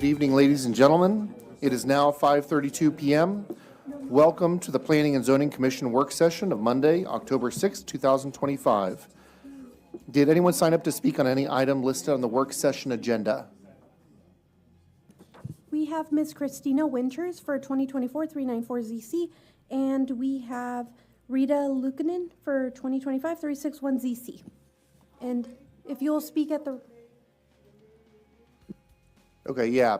Good evening, ladies and gentlemen. It is now 5:32 p.m. Welcome to the Planning and Zoning Commission work session of Monday, October 6, 2025. Did anyone sign up to speak on any item listed on the work session agenda? We have Ms. Christina Winters for 2024-394ZC, and we have Rita Lukanen for 2025-361ZC. And if you'll speak at the... Okay, yeah.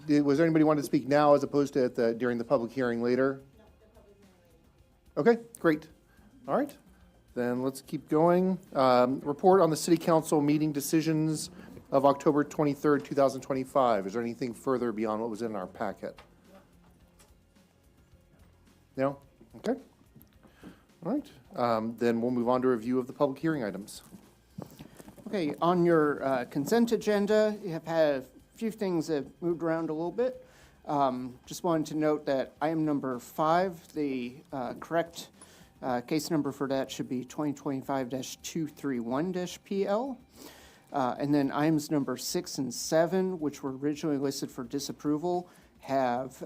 Was there anybody wanting to speak now as opposed to during the public hearing later? Okay, great. All right, then let's keep going. Report on the City Council meeting decisions of October 23rd, 2025. Is there anything further beyond what was in our packet? No? Okay. All right. Then we'll move on to review of the public hearing items. Okay, on your consent agenda, you have had a few things that moved around a little bit. Just wanted to note that item number 5, the correct case number for that should be 2025-231-PL. And then items number 6 and 7, which were originally listed for disapproval, have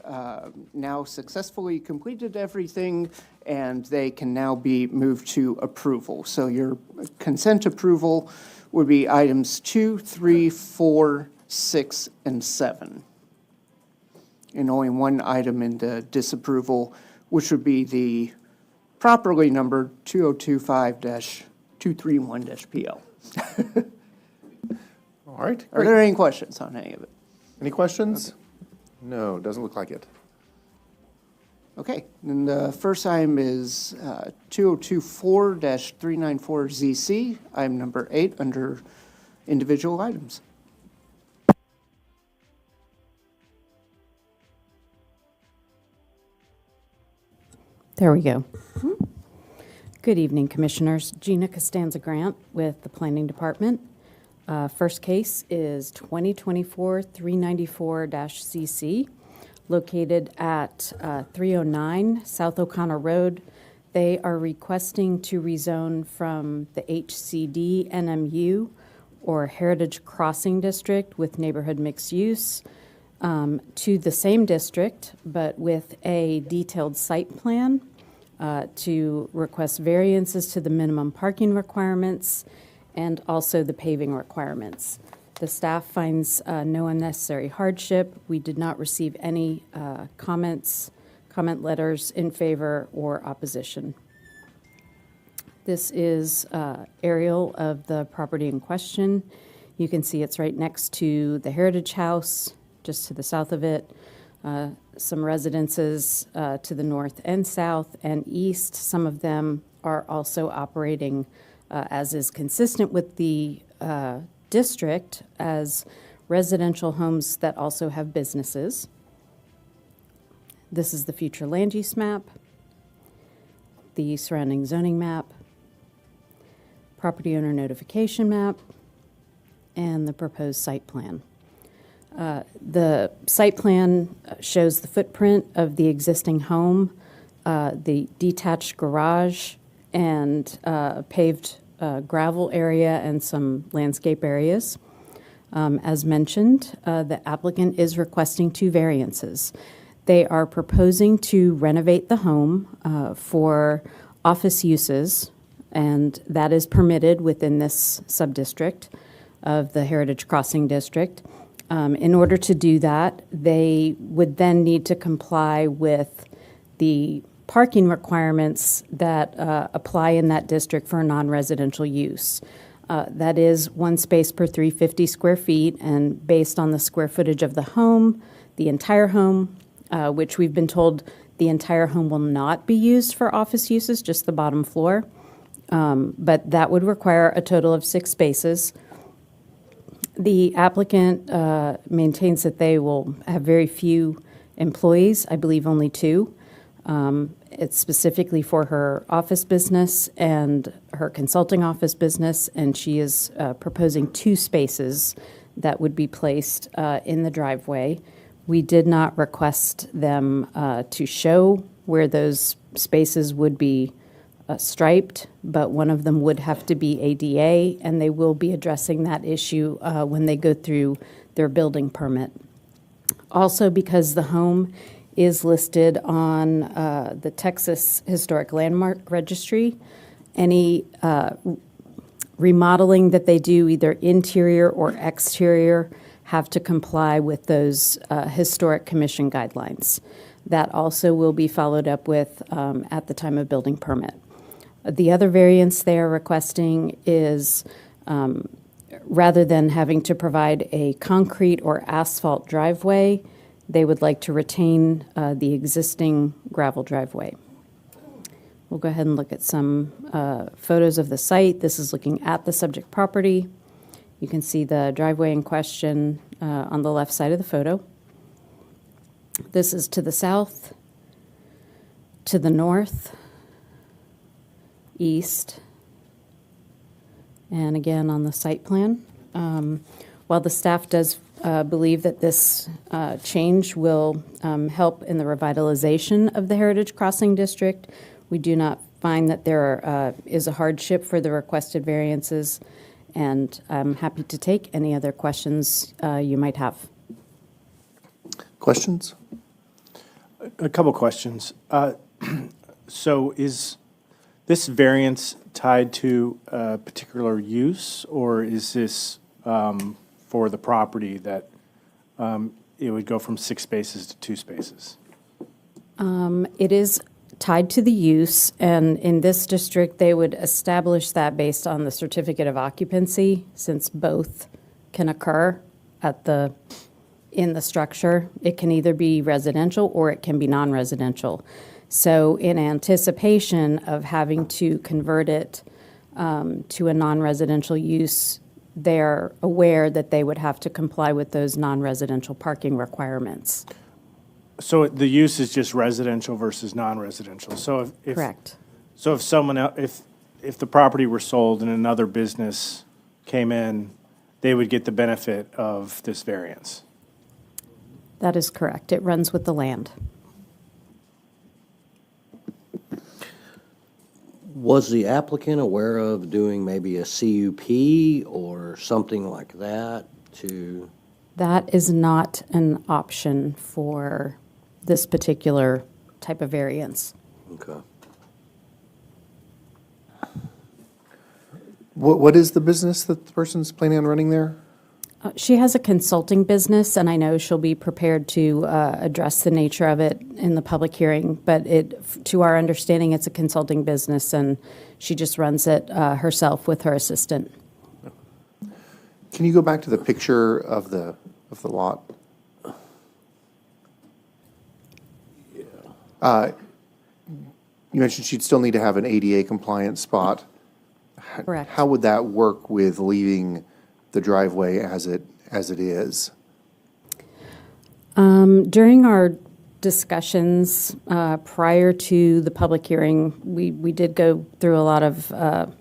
now successfully completed everything, and they can now be moved to approval. So your consent approval would be items 2, 3, 4, 6, and 7. And only one item in the disapproval, which would be the properly numbered 2025-231-PL. All right. Are there any questions on any of it? Any questions? Okay. No, doesn't look like it. Okay, then the first item is 2024-394ZC, item number 8 under individual items. There we go. Good evening, Commissioners. Gina Costanza-Grant with the Planning Department. First case is 2024-394-CC, located at 309 South O'Connor Road. They are requesting to rezone from the HCD NMU, or Heritage Crossing District with neighborhood mixed use, to the same district, but with a detailed site plan to request variances to the minimum parking requirements and also the paving requirements. The staff finds no unnecessary hardship. We did not receive any comment letters in favor or opposition. This is aerial of the property in question. You can see it's right next to the Heritage House, just to the south of it. Some residences to the north and south and east. Some of them are also operating as is consistent with the district as residential homes that also have businesses. This is the future land use map, the surrounding zoning map, property owner notification map, and the proposed site plan. The site plan shows the footprint of the existing home, the detached garage, and paved gravel area and some landscape areas. As mentioned, the applicant is requesting 2 variances. They are proposing to renovate the home for office uses, and that is permitted within this subdistrict of the Heritage Crossing District. In order to do that, they would then need to comply with the parking requirements that apply in that district for non-residential use. That is 1 space per 350 square feet, and based on the square footage of the home, the entire home, which we've been told the entire home will not be used for office uses, just the bottom floor. But that would require a total of 6 spaces. The applicant maintains that they will have very few employees, I believe only 2. It's specifically for her office business and her consulting office business, and she is proposing 2 spaces that would be placed in the driveway. We did not request them to show where those spaces would be striped, but one of them would have to be ADA, and they will be addressing that issue when they go through their building permit. Also, because the home is listed on the Texas Historic Landmark Registry, any remodeling that they do, either interior or exterior, have to comply with those Historic Commission guidelines. That also will be followed up with at the time of building permit. The other variance they are requesting is rather than having to provide a concrete or asphalt driveway, they would like to retain the existing gravel driveway. We'll go ahead and look at some photos of the site. This is looking at the subject property. You can see the driveway in question on the left side of the photo. This is to the south, to the north, east, and again on the site plan. While the staff does believe that this change will help in the revitalization of the Heritage Crossing District, we do not find that there is a hardship for the requested variances, and I'm happy to take any other questions you might have. Questions? A couple questions. So is this variance tied to a particular use, or is this for the property that it would go from 6 spaces to 2 spaces? It is tied to the use, and in this district, they would establish that based on the certificate of occupancy, since both can occur in the structure. It can either be residential or it can be non-residential. So in anticipation of having to convert it to a non-residential use, they're aware that they would have to comply with those non-residential parking requirements. So the use is just residential versus non-residential. So if Correct. So if someone else, if the property were sold and another business came in, they would get the benefit of this variance. That is correct. It runs with the land. Was the applicant aware of doing maybe a CUP or something like that to? That is not an option for this particular type of variance. Okay. What is the business that the person's planning on running there? She has a consulting business, and I know she'll be prepared to address the nature of it in the public hearing. But to our understanding, it's a consulting business, and she just runs it herself with her assistant. Can you go back to the picture of the lot? You mentioned she'd still need to have an ADA compliant spot. Correct. How would that work with leaving the driveway as it is? During our discussions prior to the public hearing, we did go through a lot of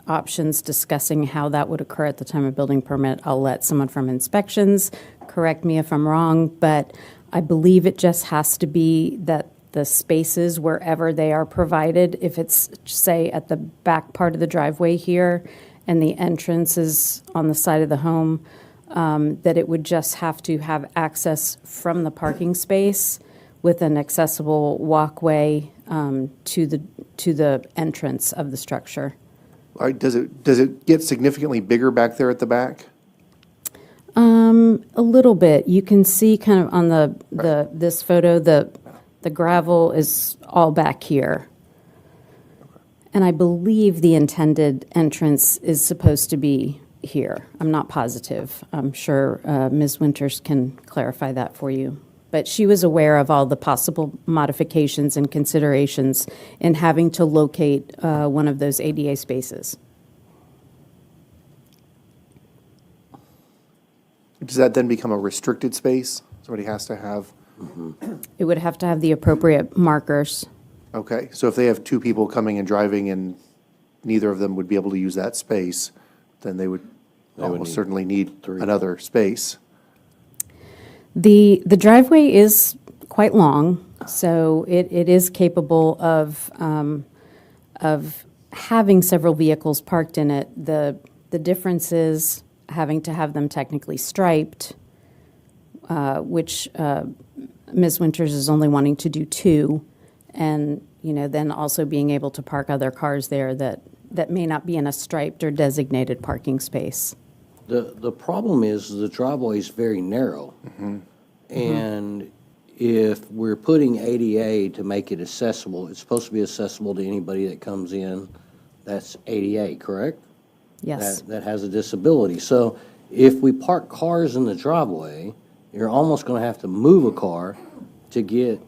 options discussing how that would occur at the time of building permit. I'll let someone from inspections correct me if I'm wrong, but I believe it just has to be that the spaces wherever they are provided, if it's, say, at the back part of the driveway here and the entrance is on the side of the home, that it would just have to have access from the parking space with an accessible walkway to the entrance of the structure. All right, does it get significantly bigger back there at the back? A little bit. You can see kind of on this photo, the gravel is all back here. And I believe the intended entrance is supposed to be here. I'm not positive. I'm sure Ms. Winters can clarify that for you. But she was aware of all the possible modifications and considerations in having to locate one of those ADA spaces. Does that then become a restricted space? Somebody has to have, It would have to have the appropriate markers. okay, so if they have 2 people coming and driving and neither of them would be able to use that space, then they would almost certainly need another space. The driveway is quite long, so it is capable of having several vehicles parked in it. The difference is having to have them technically striped which Ms. Winters is only wanting to do 2, and, then also being able to park other cars there that may not be in a striped or designated parking space. The problem is the driveway is very narrow. And if we're putting ADA to make it accessible, it's supposed to be accessible to anybody that comes in that's ADA, correct? Yes. That has a disability. So if we park cars in the driveway, you're almost gonna have to move a car to get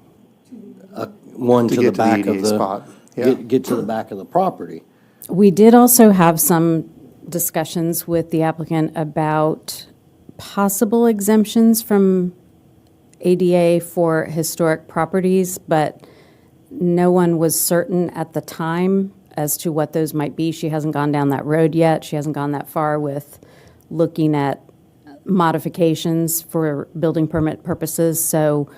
one To to the get to the back of ADA the. spot, yeah. Get to the back of the property. We did also have some discussions with the applicant about possible exemptions from ADA for historic properties, but no one was certain at the time as to what those might be. She hasn't gone down that road yet. She hasn't gone that far with looking at modifications for building permit purposes. So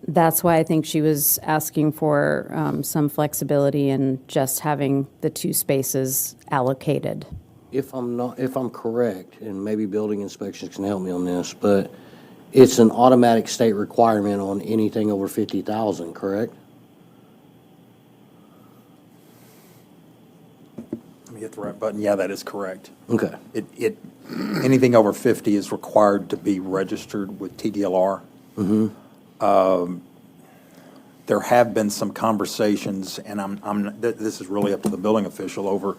that's why I think she was asking for some flexibility in just having the 2 spaces allocated. If I'm correct, and maybe building inspections can help me on this, but it's an automatic state requirement on anything over 50,000, correct? Let me hit the right button. Yeah, that is correct. Okay. Anything over 50 is required to be registered with TDLR. There have been some conversations, and this is really up to the building official, over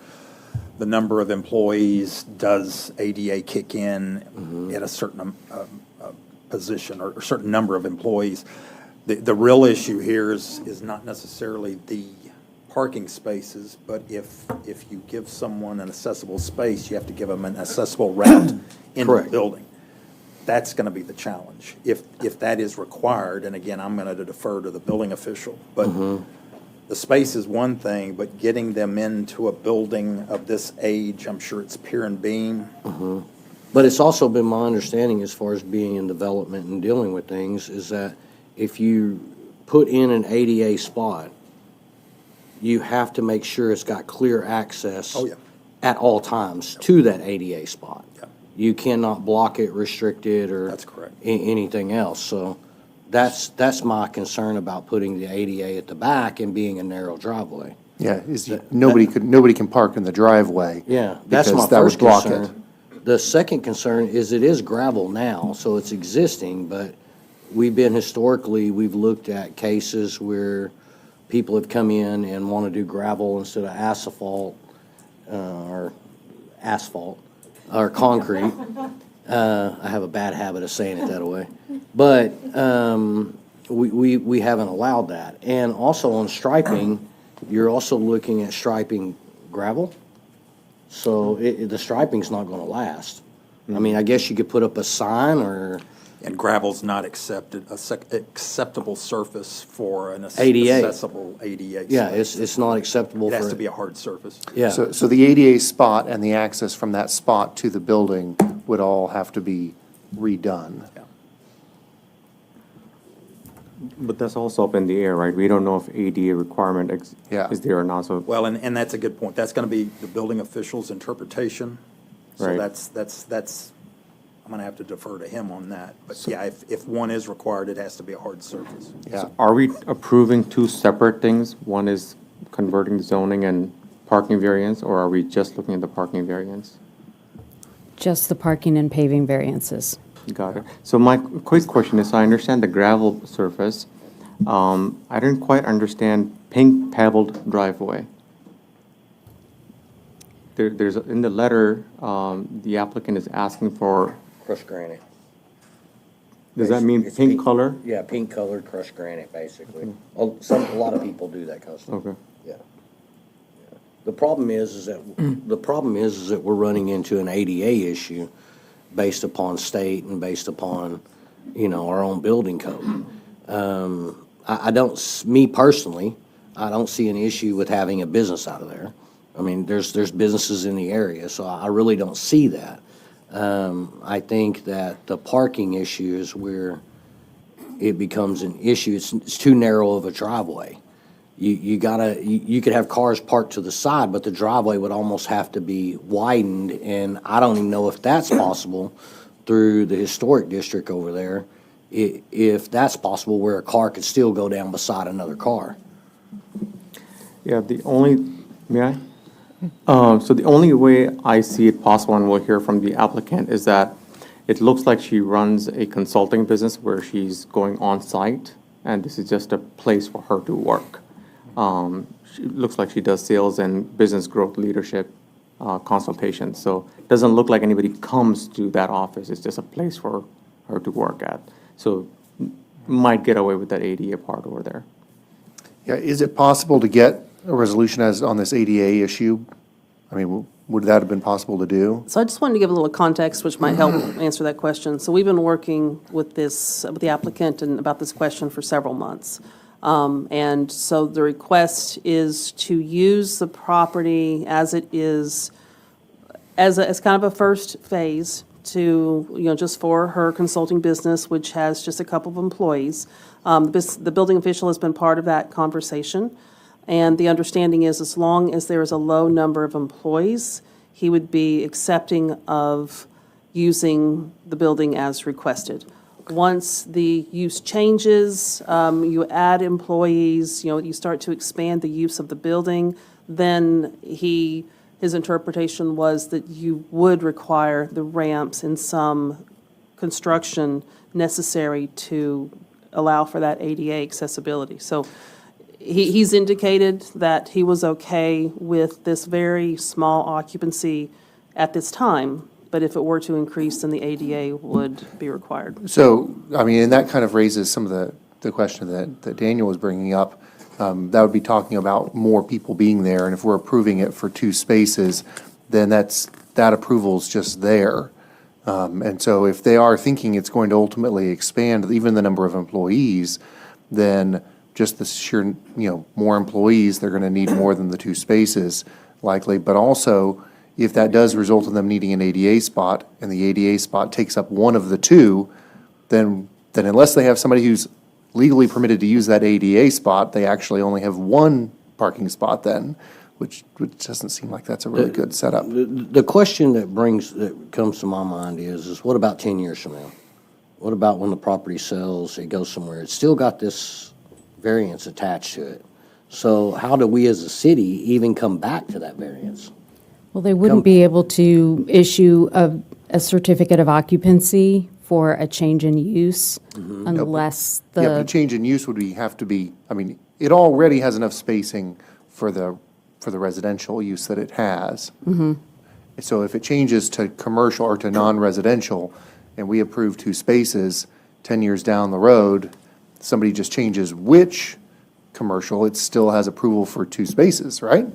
the number of employees. Does ADA kick in at a certain position or a certain number of employees? The real issue here is not necessarily the parking spaces, but if you give someone an accessible space, you have to give them an accessible route into the Correct. building. That's going to be the challenge. If that is required, and again, I'm going to defer to the building official, but the space is one thing, but getting them into a building of this age, I'm sure it's pier and beam. But it's also been my understanding, as far as being in development and dealing with things, is that if you put in an ADA spot, you have to make sure it's got clear access. Oh, yeah. At all times to that ADA spot. Yeah. You cannot block it, restrict it, or. That's correct. Anything else. So that's my concern about putting the ADA at the back and being a narrow driveway. Yeah, nobody can park in the driveway. Yeah, that's my because that would first block it. concern. The second concern is it is gravel now, so it's existing, but we've looked at cases where people have come in and want to do gravel instead of asphalt or concrete. I have a bad habit of saying it that way. But we haven't allowed that. And also on striping, you're also looking at striping gravel. So the striping's not going to last. I mean, I guess you could put up a sign or. And gravel's not acceptable surface for an ADA. accessible ADA. Yeah, space. it's not acceptable It has for. to be a hard surface. Yeah, So the ADA spot and the access from that spot to the building would all have to be redone. Yeah. But that's also up in the air, right? We don't know if ADA requirement Yeah. is there or not, so. Well, and that's a good point. That's going to be the building official's interpretation. So Right. that's, I'm going to have to defer to him on that. But yeah, if one is required, it has to be a hard surface. Yeah. Are we approving 2 separate things? One is converting the zoning and parking variance, or are we just looking at the parking variance? Just the parking and paving variances. Got it. So my quick question is, I understand the gravel surface. I didn't quite understand pink pebbled driveway. There's, in the letter, the applicant is asking for, crushed granite. does that mean It's pink color? Yeah, pink colored crushed granite, basically. A lot of people do that custom. Okay. Yeah. The problem is that we're running into an ADA issue based upon state and based upon, our own building code. Me personally, I don't see an issue with having a business out of there. I mean, there's businesses in the area, so I really don't see that. I think that the parking issue is where it becomes an issue. It's too narrow of a driveway. You could have cars parked to the side, but the driveway would almost have to be widened, and I don't even know if that's possible through the historic district over there, if that's possible, where a car could still go down beside another car. Yeah, may I? So the only way I see it possible, and we'll hear from the applicant, is that it looks like she runs a consulting business where she's going on-site, and this is just a place for her to work. It looks like she does sales and business growth leadership consultations. So it doesn't look like anybody comes to that office. It's just a place for her to work at. So might get away with that ADA part over there. Yeah, is it possible to get a resolution as, on this ADA issue? I mean, would that have been possible to do? So I just wanted to give a little context, which might help answer that question. So we've been working with with the applicant and about this question for several months. And so the request is to use the property as it is, as kind of a first phase to, just for her consulting business, which has just a couple of employees. The building official has been part of that conversation. And the understanding is, as long as there is a low number of employees, he would be accepting of using the building as requested. Once the use changes, you add employees, you start to expand the use of the building, then his interpretation was that you would require the ramps and some construction necessary to allow for that ADA accessibility. So he's indicated that he was okay with this very small occupancy at this time, but if it were to increase, then the ADA would be required. So, I mean, and that kind of raises some of the question that Daniel was bringing up. That would be talking about more people being there, and if we're approving it for 2 spaces, then that approval's just there. And so if they are thinking it's going to ultimately expand even the number of employees, then just the sheer, more employees, they're gonna need more than the 2 spaces likely. But also, if that does result in them needing an ADA spot, and the ADA spot takes up one of the 2, then unless they have somebody who's legally permitted to use that ADA spot, they actually only have 1 parking spot then, which doesn't seem like that's a really good setup. The question that comes to my mind is what about 10 years from now? What about when the property sells, it goes somewhere? It's still got this variance attached to it. So how do we as a city even come back to that variance? Well, they wouldn't be able to issue a certificate of occupancy for a change in use unless Yeah, but a change in use would have to be, I mean, it already has enough spacing for the residential use that it has. So if it changes to commercial or to non-residential, and we approve 2 spaces, 10 years down the road, somebody just changes which commercial, it still has approval for 2 spaces, right?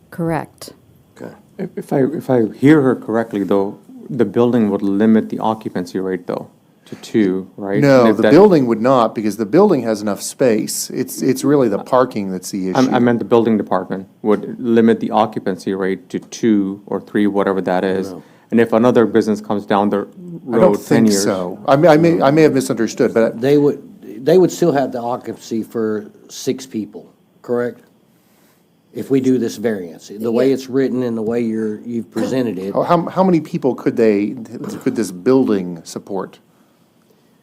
Correct. Okay. If I hear her correctly, though, the building would limit the occupancy rate, though, to 2, right? And No, if the that- building would not, because the building has enough space. It's really the parking that's the issue. I meant the building department would limit the occupancy rate to 2 or 3, whatever that is. And if another business comes down the I don't road 10 think years. so. I may have misunderstood, but They would still have the occupancy for 6 people, correct? If we do this variance, the way it's written and the way you've presented it. how many people could this building support?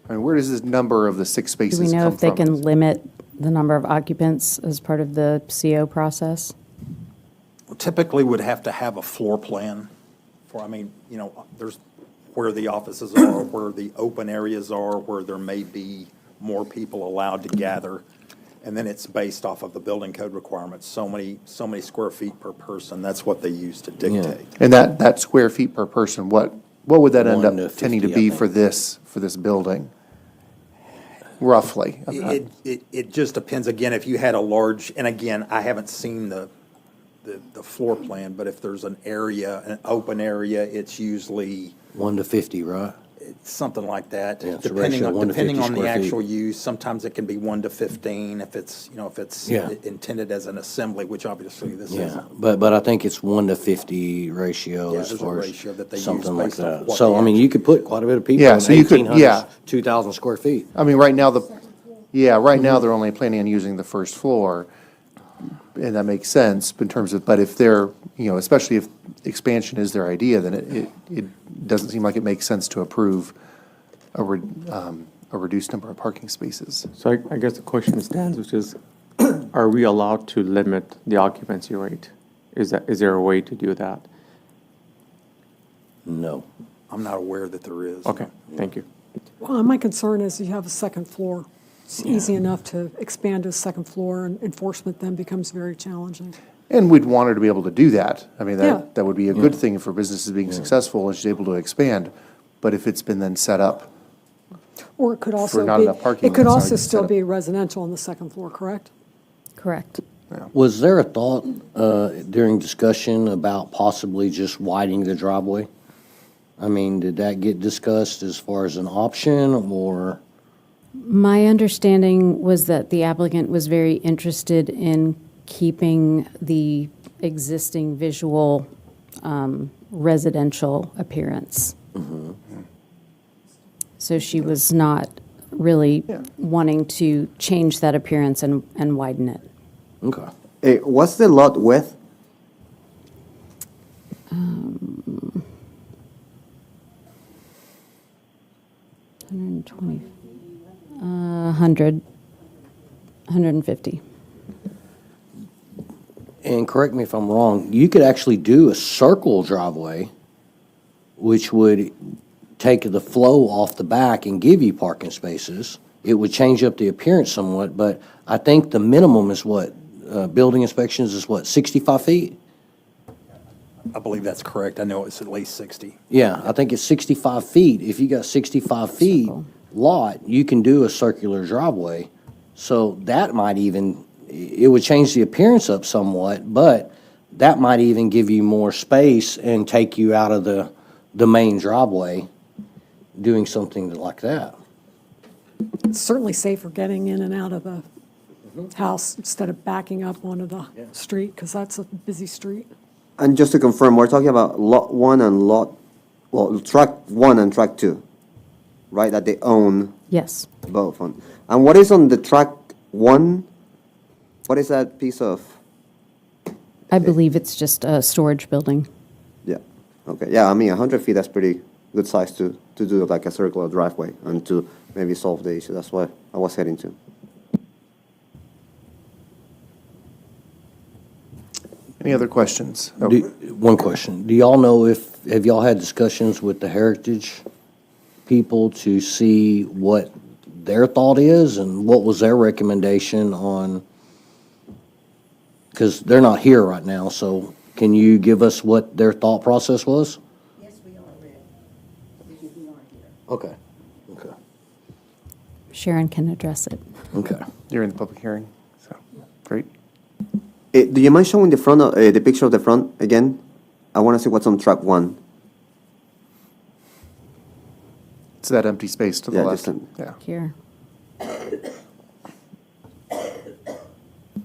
I mean, where does this number of the 6 Do spaces we come know from? if they can limit the number of occupants as part of the CO process? Typically would have to have a floor plan for, there's where the offices are, where the open areas are, where there may be more people allowed to gather. And then it's based off of the building code requirements, so many square feet per person. That's what they use to dictate. And that square feet per person, what would that end 1 to up tending to 50, I be think. for this building? Roughly. It just depends, again, if you had a large, and again, I haven't seen the floor plan, but if there's an open area, it's usually 1 to 50, right? something like that. Yeah, it's a ratio of 1 to 50 Depending on the square feet. actual use, sometimes it can be 1 to 15 if it's, Yeah. intended as an assembly, which obviously this Yeah, isn't. but I think it's 1 to 50 ratio Yeah, as there's a far as ratio that they use something like based off that. what So, the I mean, you could put quite a bit of people Yeah, in so you could- 1,800, yeah. 2,000 square feet. I mean, right now, right now, they're only planning on using the first floor, and that makes sense in terms of, but if they're, especially if expansion is their idea, then it doesn't seem like it makes sense to approve a reduced number of parking spaces. So I guess the question stands, which is, are we allowed to limit the occupancy rate? Is there a way to do that? No. I'm not aware that there is. Okay, thank you. Well, my concern is you have a second floor. It's easy enough to expand to a second floor, and enforcement then becomes very challenging. And we'd want her to be able to do that. I mean, Yeah. that would be a good thing for businesses being successful, and she's able to expand. But if it's been then set up, Or it could also not be, enough parking, it could that's how also you set still it. be residential on the second floor, correct? Correct. Was there a thought during discussion about possibly just widening the driveway? I mean, did that get discussed as far as an option, or? My understanding was that the applicant was very interested in keeping the existing visual residential appearance. So she was not really wanting to change that appearance and widen it. Okay. Hey, what's the lot width? 120, 100, 150. And correct me if I'm wrong, you could actually do a circle driveway, which would take the flow off the back and give you parking spaces. It would change up the appearance somewhat, but I think the minimum is what, building inspections is what, 65 feet? I believe that's correct. I know it's at least 60. Yeah, I think it's 65 feet. If you got 65 feet lot, you can do a circular driveway. So that might even, it would change the appearance up somewhat, but that might even give you more space and take you out of the main driveway, doing something like that. It's certainly safer getting in and out of the house instead of backing up onto the street, because that's a busy street. And just to confirm, we're talking about lot 1 and track 1 and track 2, right? That they own Yes. both on. And what is on the track 1? What is that piece of? I believe it's just a storage building. Yeah, okay. Yeah, I mean, 100 feet, that's pretty good size to do like a circular driveway and to maybe solve the issue. That's what I was heading to. Any other questions? Oh, One question. Do y'all know have y'all had discussions with the heritage people to see what their thought is and what was their recommendation on, because they're not here right now, so can you give us what their thought process was? Yes, we are ready, because we aren't here. Okay, okay, Sharon can address it. okay. During the public hearing, so, great. Do you mind showing the front, the picture of the front again? I want to see what's on track 1. It's that empty space to the Yeah, left. just Yeah. Here.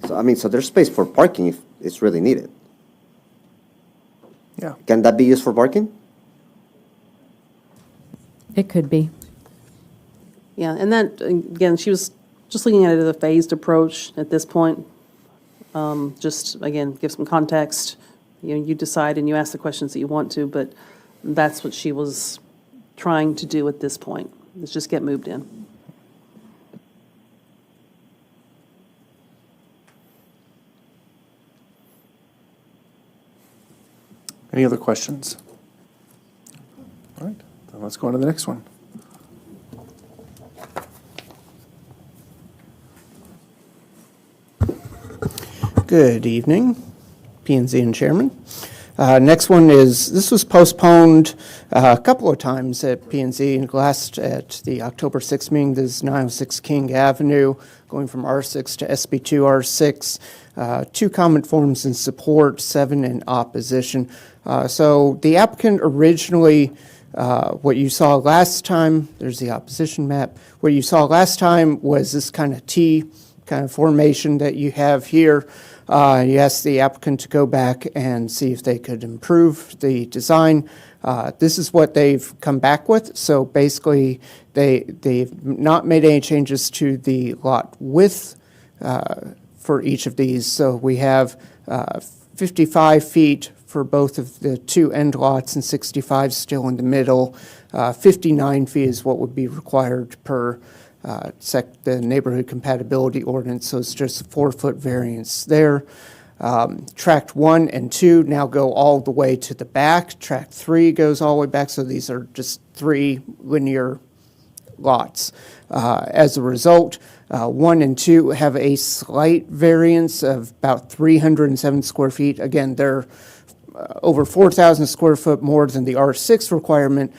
So, I mean, so there's space for parking if it's really needed. Yeah. Can that be used for parking? It could be. Yeah, and that, again, she was just looking at it as a phased approach at this point. Just, again, give some context. You decide and you ask the questions that you want to, but that's what she was trying to do at this point, is just get moved in. Any other questions? All right, then let's go on to the next one. Good evening, P&Z and Chairman. Next one is, this was postponed a couple of times at P&Z, last at the October 6th meeting. This is 906 King Avenue, going from R6 to SB2 R6. 2 comment forms in support, 7 in opposition. So the applicant originally, what you saw last time, there's the opposition map. What you saw last time was this kind of T kind of formation that you have here. You asked the applicant to go back and see if they could improve the design. This is what they've come back with. So basically, they've not made any changes to the lot width for each of these. So we have 55 feet for both of the two end lots and 65 still in the middle. 59 feet is what would be required per the neighborhood compatibility ordinance, so it's just a 4-foot variance there. Tract 1 and 2 now go all the way to the back. Tract 3 goes all the way back, so these are just 3 linear lots. As a result, 1 and 2 have a slight variance of about 307 square feet. Again, they're over 4,000 square foot more than the R6 requirement,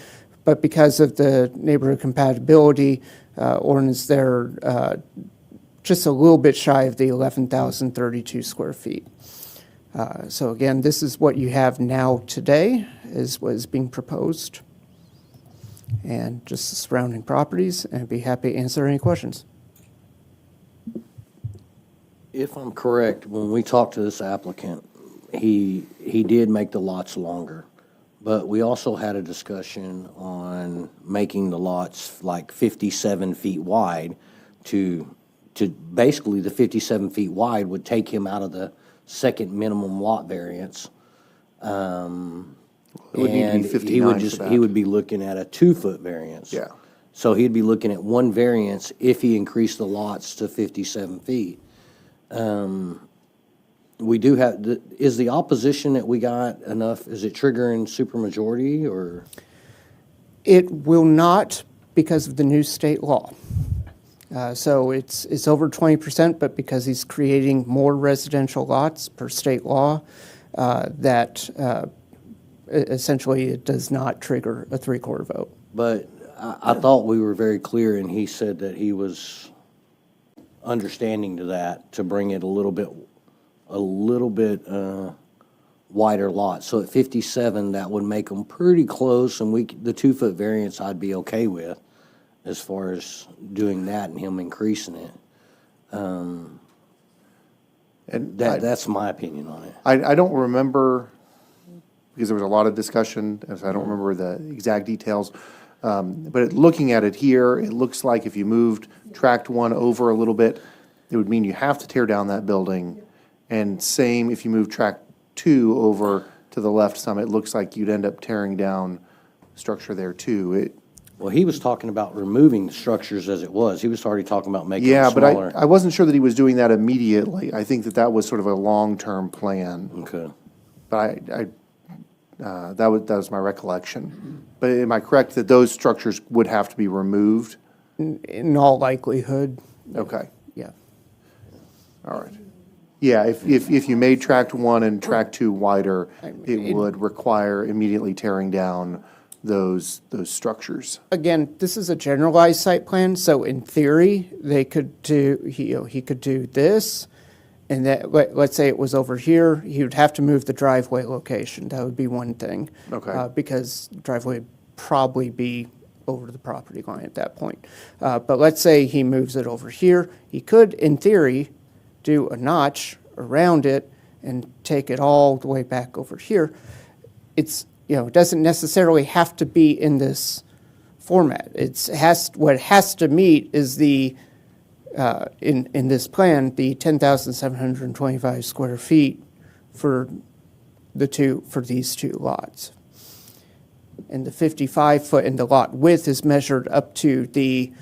but because of the neighborhood compatibility ordinance, they're just a little bit shy of the 11,032 square feet. So again, this is what you have now today, is what is being proposed. And just the surrounding properties, and I'd be happy to answer any questions. If I'm correct, when we talked to this applicant, he did make the lots longer. But we also had a discussion on making the lots like 57 feet wide to basically the 57 feet wide would take him out of the second minimum lot variance. It would need to be And 59 for that. he would be looking at a 2-foot variance. Yeah. So he'd be looking at one variance if he increased the lots to 57 feet. We do have, is the opposition that we got enough, is it triggering supermajority or? It will not because of the new state law. So it's over 20%, but because he's creating more residential lots per state law, that essentially it does not trigger a 3/4 vote. But I thought we were very clear, and he said that he was understanding to that, to bring it a little bit wider lot. So at 57, that would make them pretty close, and the 2-foot variance I'd be okay with as far as doing that and him increasing it. And That's my opinion on it. I don't remember, because there was a lot of discussion, and so I don't remember the exact details. But looking at it here, it looks like if you moved Tract 1 over a little bit, it would mean you have to tear down that building. And same if you move Tract 2 over to the left some, it looks like you'd end up tearing down structure there too. Well, he was talking about removing the structures as it was. He was already talking about making Yeah, them but smaller. I wasn't sure that he was doing that immediately. I think that was sort of a long-term plan. Okay. But that was my recollection. But am I correct that those structures would have to be removed? In all likelihood, Okay, yeah. all right. Yeah, if you made Tract 1 and Tract 2 wider, it would require immediately tearing down those structures. Again, this is a generalized site plan, so in theory, they could do, he could do this, and that, let's say it was over here, he would have to move the driveway location. That would be one thing. Okay. Because driveway would probably be over the property line at that point. But let's say he moves it over here, he could, in theory, do a notch around it and take it all the way back over here. It doesn't necessarily have to be in this format. What it has to meet is in this plan, the 10,725 square feet for these two lots. And the 55-foot in the lot width is measured up to the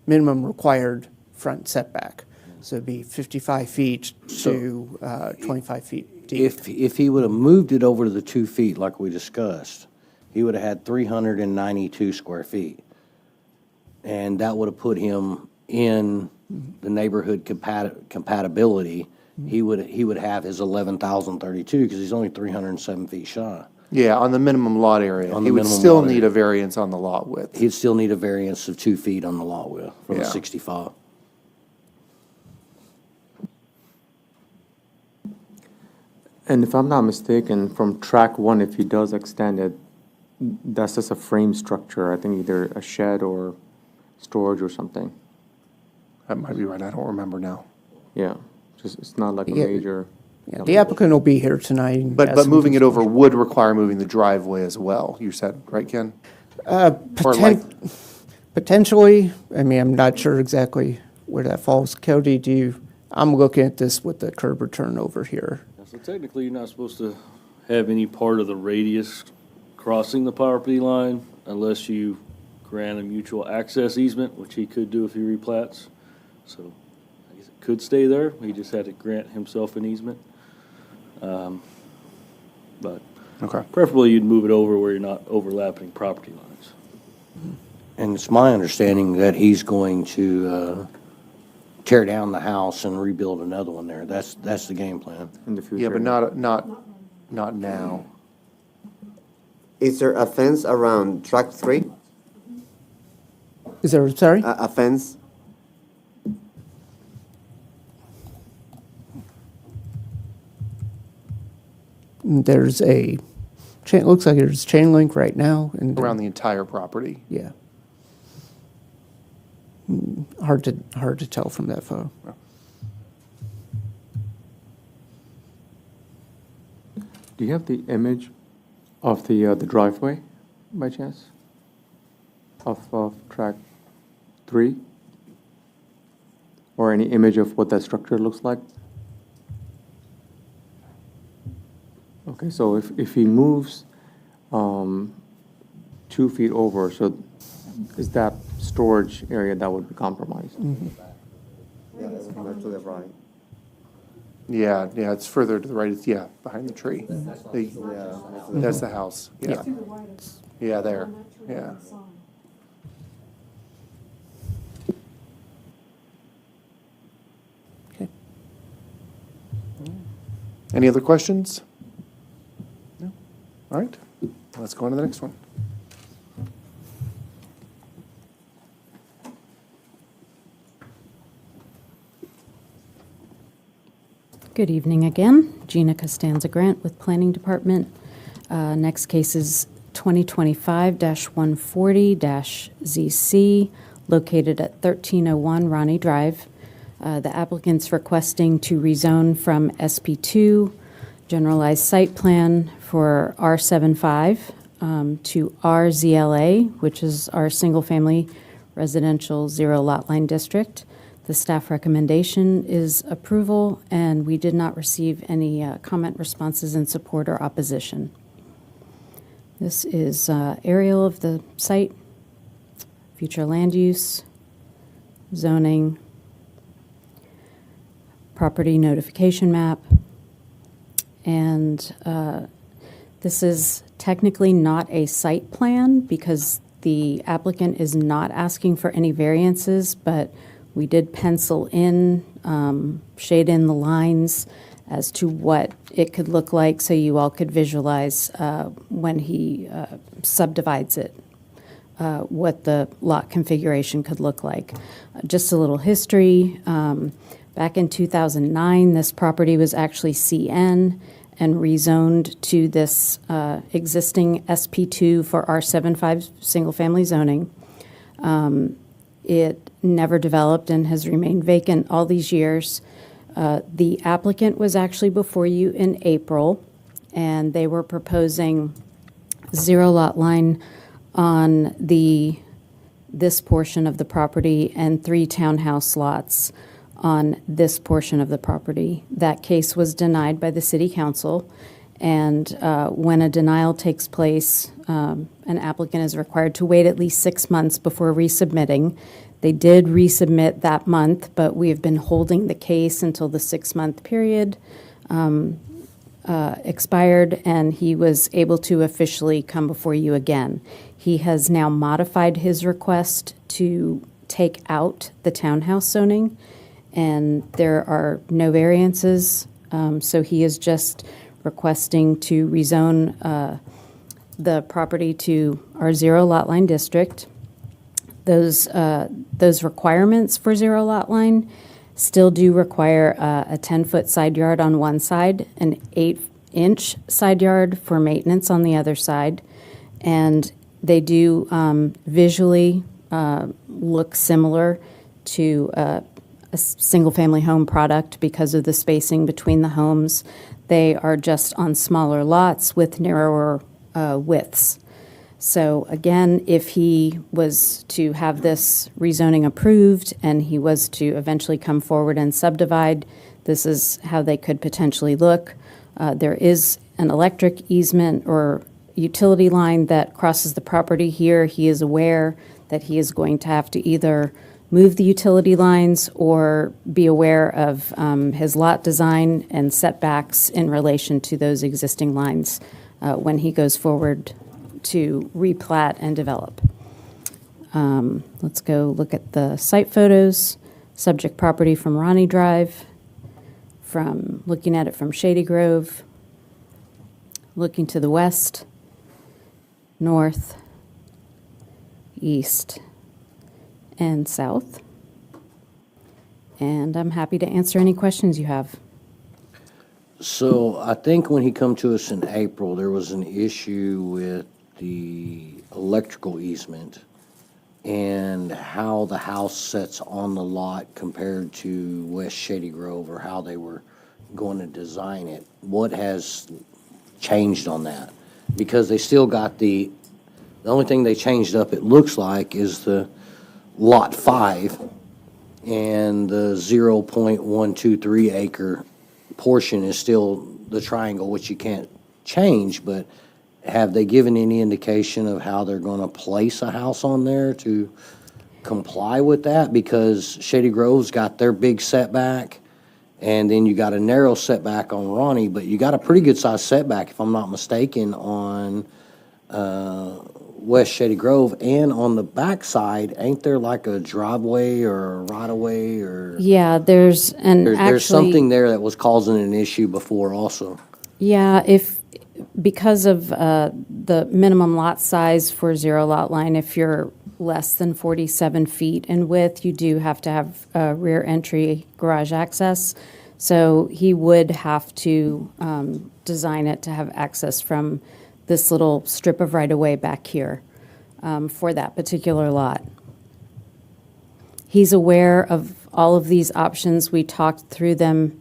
minimum required front setback. So it'd be 55 feet to 25 feet deep. If he would have moved it over to the 2 feet like we discussed, he would have had 392 square feet. And that would have put him in the neighborhood compatibility. He would have his 11,032 because he's only 307 feet shy. Yeah, on the minimum lot area. On the He would minimum still lot need area. a variance on the lot width. He'd still need a variance of 2 feet on the lot width from the Yeah. 65. And if I'm not mistaken, from track 1, if he does extend it, that's just a frame structure, I think either a shed or storage or something. That might be right, I don't remember now. Yeah, it's not like a Yeah. major. Yeah, the applicant will be here tonight. and But ask some moving it over questions. would require moving the driveway as well, you said, right, Ken? Or like, Potentially, I mean, I'm not sure exactly where that falls. Cody, I'm looking at this with the curb return over here. So technically, you're not supposed to have any part of the radius crossing the property line unless you grant a mutual access easement, which he could do if he replats. So I guess it could stay there. He just had to grant himself an easement. But Okay. preferably you'd move it over where you're not overlapping property lines. And it's my understanding that he's going to tear down the house and rebuild another one there. That's the game plan. In the future. Yeah, but not now. Is there a fence around track 3? Is there, sorry? A fence? There's looks like there's chain link right now. And Around the entire property. Yeah. Hard to tell from that photo. Do you have the image of the driveway by chance? Of track 3? Or any image of what that structure looks like? Okay, so if he moves 2 feet over, so is that storage area that would be compromised? Yeah, to the right. Yeah, it's further to the right. It's, behind the tree. That's the house. Yeah. Yeah, there. Yeah. Okay. Any other questions? No? All right. Let's go on to the next one. Good evening again. Gina Costanza Grant with Planning Department. Next case is 2025-140-ZC, located at 1301 Ronnie Drive. The applicant's requesting to rezone from SP2, generalized site plan for R75, to RZLA, which is our single-family residential zero lot line district. The staff recommendation is approval, and we did not receive any comment responses in support or opposition. This is aerial of the site, future land use, zoning, property notification map, and this is technically not a site plan because the applicant is not asking for any variances, but we did pencil in, shade in the lines as to what it could look like so you all could visualize when he subdivides it, what the lot configuration could look like. Just a little history. Back in 2009, this property was actually CN and rezoned to this existing SP2 for R75 single-family zoning. It never developed and has remained vacant all these years. The applicant was actually before you in April, and they were proposing zero lot line on this portion of the property and 3 townhouse lots on this portion of the property. That case was denied by the city council, and when a denial takes place, an applicant is required to wait at least 6 months before resubmitting. They did resubmit that month, but we have been holding the case until the 6-month period expired, and he was able to officially come before you again. He has now modified his request to take out the townhouse zoning, and there are no variances, so he is just requesting to rezone the property to our zero lot line district. Those requirements for zero lot line still do require a 10-foot side yard on one side, an 8-inch side yard for maintenance on the other side, and they do visually look similar to a single-family home product because of the spacing between the homes. They are just on smaller lots with narrower widths. So again, if he was to have this rezoning approved and he was to eventually come forward and subdivide, this is how they could potentially look. There is an electric easement or utility line that crosses the property here. He is aware that he is going to have to either move the utility lines or be aware of his lot design and setbacks in relation to those existing lines when he goes forward to replat and develop. Let's go look at the site photos. Subject property from Ronnie Drive, from looking at it from Shady Grove, looking to the west, north, east, and south. And I'm happy to answer any questions you have. So I think when he come to us in April, there was an issue with the electrical easement and how the house sits on the lot compared to West Shady Grove, or how they were going to design it. What has changed on that? Because they still got the only thing they changed up, it looks like, is the Lot 5 and the 0.123 acre portion is still the triangle, which you can't change, but have they given any indication of how they're going to place a house on there to comply with that? Because Shady Grove's got their big setback, and then you got a narrow setback on Ronnie, but you got a pretty good sized setback, if I'm not mistaken, on West Shady Grove. And on the backside, ain't there like a driveway or a right-of-way or? Yeah, there's There's something there that was causing an issue before also. Yeah, because of the minimum lot size for zero lot line, if you're less than 47 feet in width, you do have to have rear entry garage access. So he would have to design it to have access from this little strip of right-of-way back here for that particular lot. He's aware of all of these options. We talked through them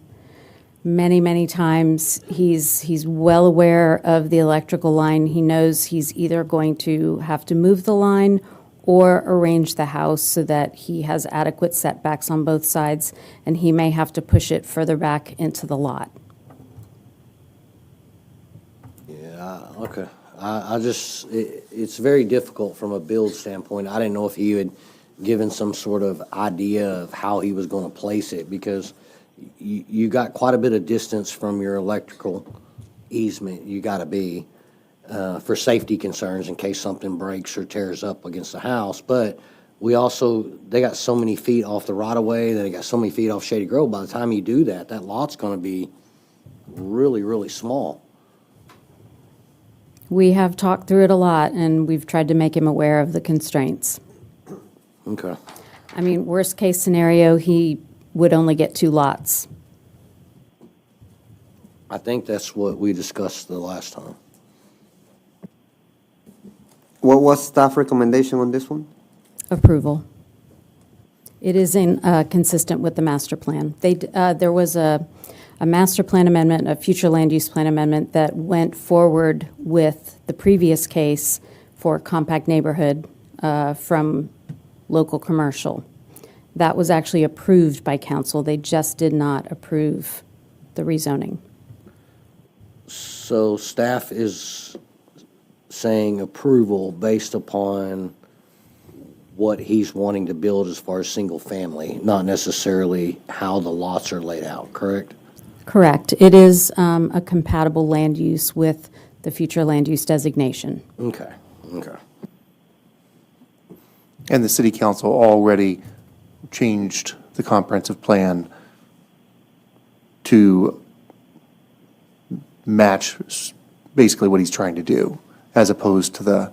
many, many times. He's well aware of the electrical line. He knows he's either going to have to move the line or arrange the house so that he has adequate setbacks on both sides, and he may have to push it further back into the lot. Yeah, okay. It's very difficult from a build standpoint. I didn't know if he had given some sort of idea of how he was going to place it, because you got quite a bit of distance from your electrical easement. You got to be for safety concerns in case something breaks or tears up against the house. But they got so many feet off the right of way, they got so many feet off Shady Grove. By the time you do that, that lot's going to be really, really small. We have talked through it a lot, and we've tried to make him aware of the constraints. Okay. I mean, worst case scenario, he would only get 2 lots. I think that's what we discussed the last time. What was staff recommendation on this one? Approval. It is consistent with the master plan. There was a master plan amendment, a future land use plan amendment that went forward with the previous case for compact neighborhood from local commercial. That was actually approved by council. They just did not approve the rezoning. So staff is saying approval based upon what he's wanting to build as far as single family, not necessarily how the lots are laid out, correct? Correct. It is a compatible land use with the future land use designation. Okay. And the city council already changed the comprehensive plan to match basically what he's trying to do, as opposed to the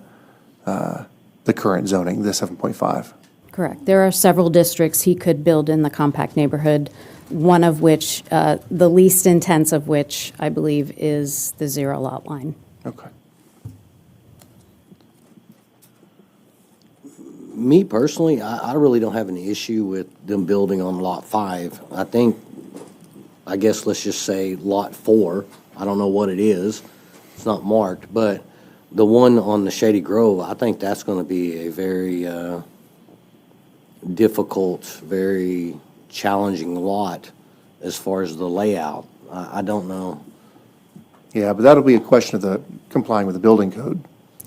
current zoning, the 7.5. Correct. There are several districts he could build in the compact neighborhood, one of which, the least intense of which, I believe, is the zero lot line. Okay. Me personally, I really don't have any issue with them building on Lot 5. I guess let's just say Lot 4. I don't know what it is. It's not marked, but the one on the Shady Grove, I think that's going to be a very difficult, very challenging lot as far as the layout. I don't know. Yeah, but that'll be a question of the complying with the building code.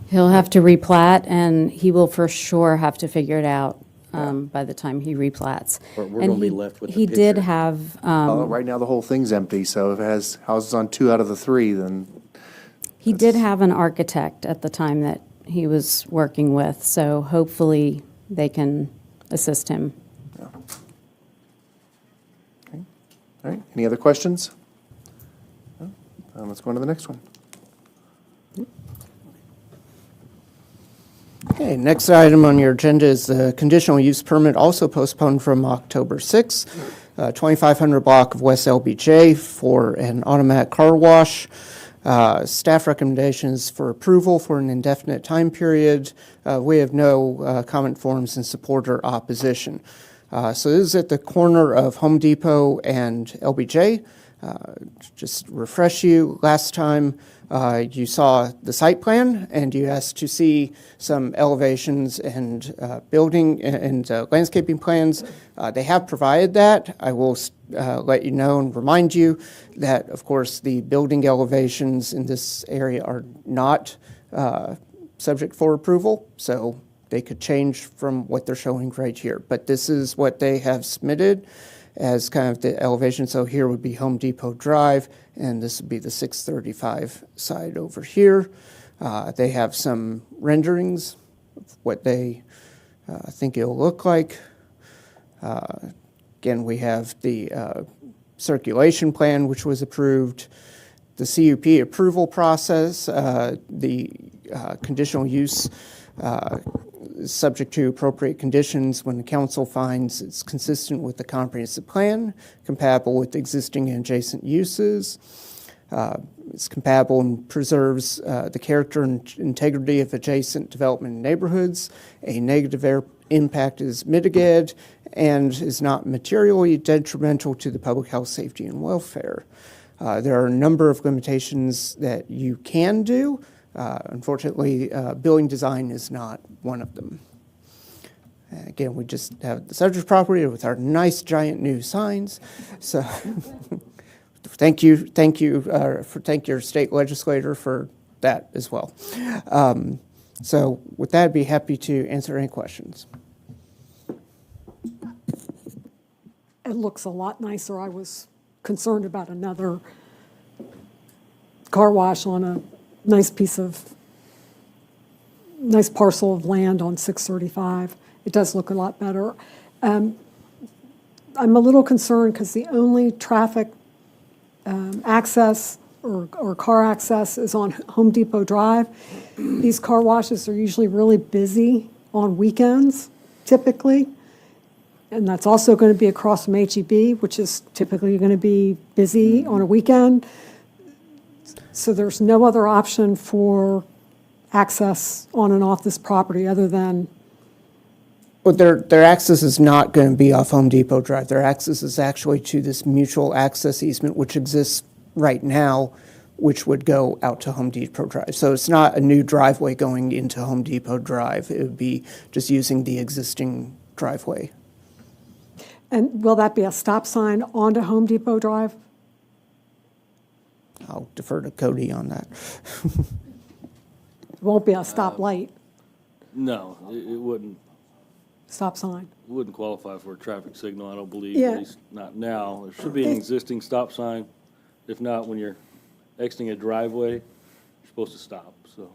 He'll have to replat, and he will for sure have to figure it out by the time he replats. We're And gonna be he- left with the He did picture. have, Right now, the whole thing's empty, so if it has houses on 2 out of the 3, then, he did have an architect at the time that he was working with, so hopefully they can assist him. all right, any other questions? No? Let's go on to the next one. Okay, next item on your agenda is the conditional use permit, also postponed from October 6th, 2500 block of West LBJ for an automatic car wash. Staff recommendations for approval for an indefinite time period. We have no comment forms in support or opposition. So this is at the corner of Home Depot and LBJ. Just refresh you, last time you saw the site plan and you asked to see some elevations and building and landscaping plans. They have provided that. I will let you know and remind you that, of course, the building elevations in this area are not subject for approval, so they could change from what they're showing right here. But this is what they have submitted as kind of the elevation. So here would be Home Depot Drive, and this would be the 635 side over here. They have some renderings of what they think it'll look like. Again, we have the circulation plan, which was approved, the CUP approval process, the conditional use is subject to appropriate conditions when the council finds it's consistent with the comprehensive plan, compatible with existing and adjacent uses, it's compatible and preserves the character and integrity of adjacent development neighborhoods, a negative air impact is mitigated, and is not materially detrimental to the public health, safety, and welfare. There are a number of limitations that you can do. Unfortunately, building design is not one of them. Again, we just have the subject property with our nice giant new signs. So thank your state legislator for that as well. So with that, I'd be happy to answer any questions. It looks a lot nicer. I was concerned about another car wash on a nice parcel of land on 635. It does look a lot better. I'm a little concerned because the only traffic access or car access is on Home Depot Drive. These car washes are usually really busy on weekends, typically. And that's also going to be across from HEB, which is typically going to be busy on a weekend. So there's no other option for access on and off this property other than... Well, their access is not going to be off Home Depot Drive. Their access is actually to this mutual access easement, which exists right now, which would go out to Home Depot Drive. So it's not a new driveway going into Home Depot Drive. It would be just using the existing driveway. And will that be a stop sign onto Home Depot Drive? I'll defer to Cody on that. It won't be a stop light, No, it wouldn't stop sign. qualify for a traffic signal, I don't believe, Yeah. at least not now. There should be an existing stop sign. If not, when you're exiting a driveway, you're supposed to stop, so.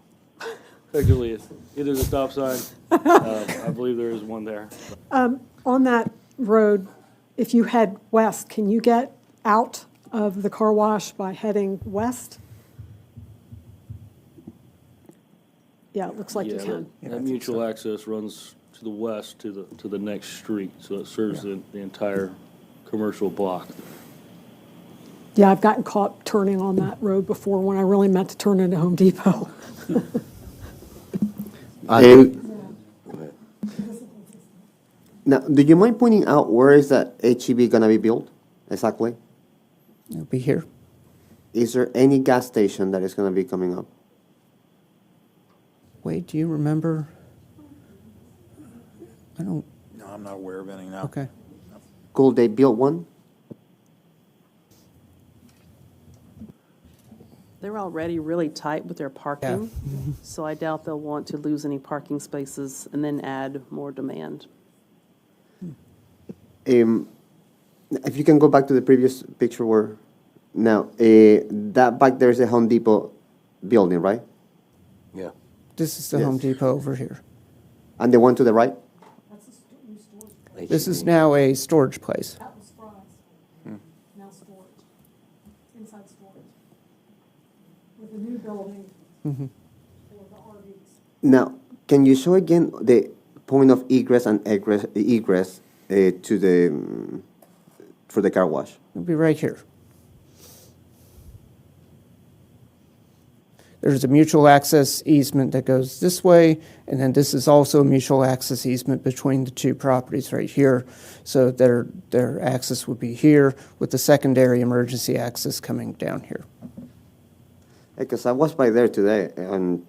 Effectively, it is a stop sign. I believe there is one there. On that road, if you head west, can you get out of the car wash by heading west? Yeah, it looks like you Yeah, can. that mutual access runs to the west to the next street, so it serves the entire commercial block. Yeah, I've gotten caught turning on that road before when I really meant to turn into Home Depot. Now, do you mind pointing out where is that HEB gonna be built exactly? It'll be here. Is there any gas station that is gonna be coming up? Wade, do you remember? I don't, No, I'm not aware of any now. okay. Could they build one? There they're already really tight with their parking, so I doubt they'll want to lose any parking spaces and then add more demand. If you can go back to the previous picture where, now, that back there is a Home Depot building, right? This is the Yes. Home Depot over here. And the one to the right? This is now a storage place. That was Fry's. Now storage, inside storage. With the new building for the RVs. Now, can you show again the point of egress and egress to the, for the car wash? It'll be right here. There's a mutual access easement that goes this way, and then this is also a mutual access easement between the two properties right here. So their access would be here, with the secondary emergency access coming down here. Because I was by there today, and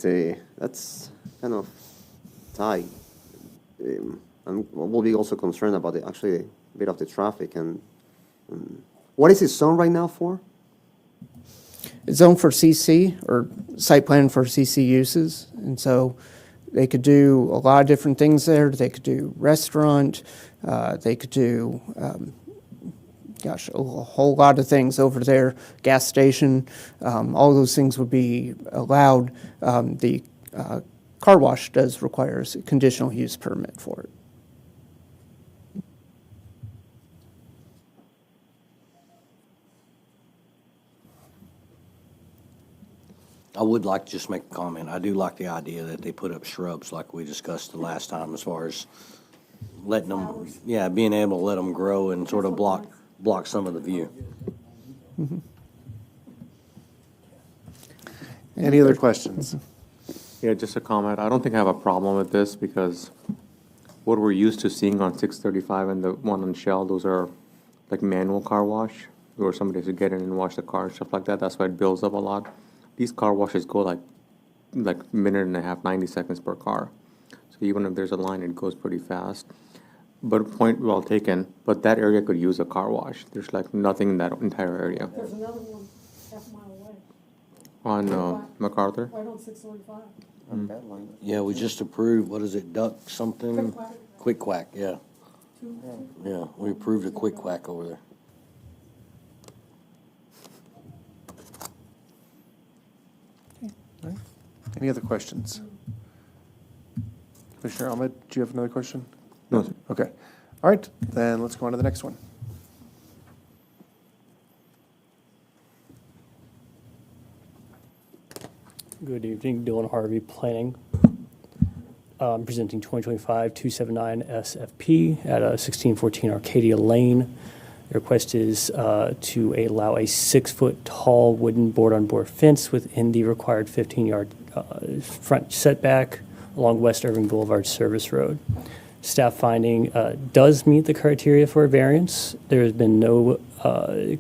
that's kind of tight. And we'll be also concerned about actually a bit of the traffic. And what is it zoned right now for? It's zoned for CC, or site plan for CC uses, and so they could do a lot of different things there. They could do restaurant, they could do, a whole lot of things over there, gas station, all those things would be allowed. The car wash does require a conditional use permit for it. I would like to just make a comment. I do like the idea that they put up shrubs like we discussed the last time as far as letting them, being able to let them grow and sort of block some of the view. Any other questions? Yeah, just a comment. I don't think I have a problem with this because what we're used to seeing on 635 and the one on Shell, those are like manual car wash where somebody has to get in and wash the car and stuff like that. That's why it builds up a lot. These car washes go like minute and a half, 90 seconds per car. So even if there's a line, it goes pretty fast. But point well taken, but that area could use a car wash. There's like nothing in that entire area. There's another one half a mile away, On MacArthur? right on 635. Yeah, we just approved, what is it, Duck something? Quick Quack, yeah. Yeah, we approved a Quick Quack over there. Any other questions? Commissioner Ahmed, do you have another question? No, sir. Okay. All right, then let's go on to the next one. Good evening, Dylan Harvey, Planning. Presenting 2025-279 SFP at 1614 Arcadia Lane. The request is to allow a 6-foot tall wooden board-on-board fence within the required 15-yard front setback along West Irving Boulevard Service Road. Staff finding does meet the criteria for a variance. There has been no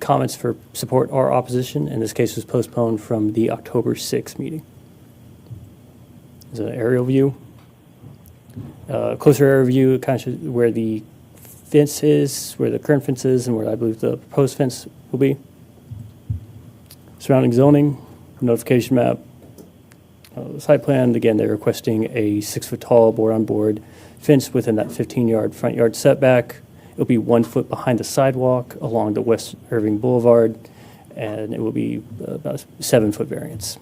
comments for support or opposition, and this case was postponed from the October 6th meeting. There's an aerial view. Closer aerial view kind of shows where the fence is, where the current fence is, and where I believe the proposed fence will be. Surrounding zoning, notification map, site plan. Again, they're requesting a 6-foot tall board-on-board fence within that 15-yard front yard setback. It'll be 1 foot behind the sidewalk along the West Irving Boulevard, and it will be about a 7-foot variance.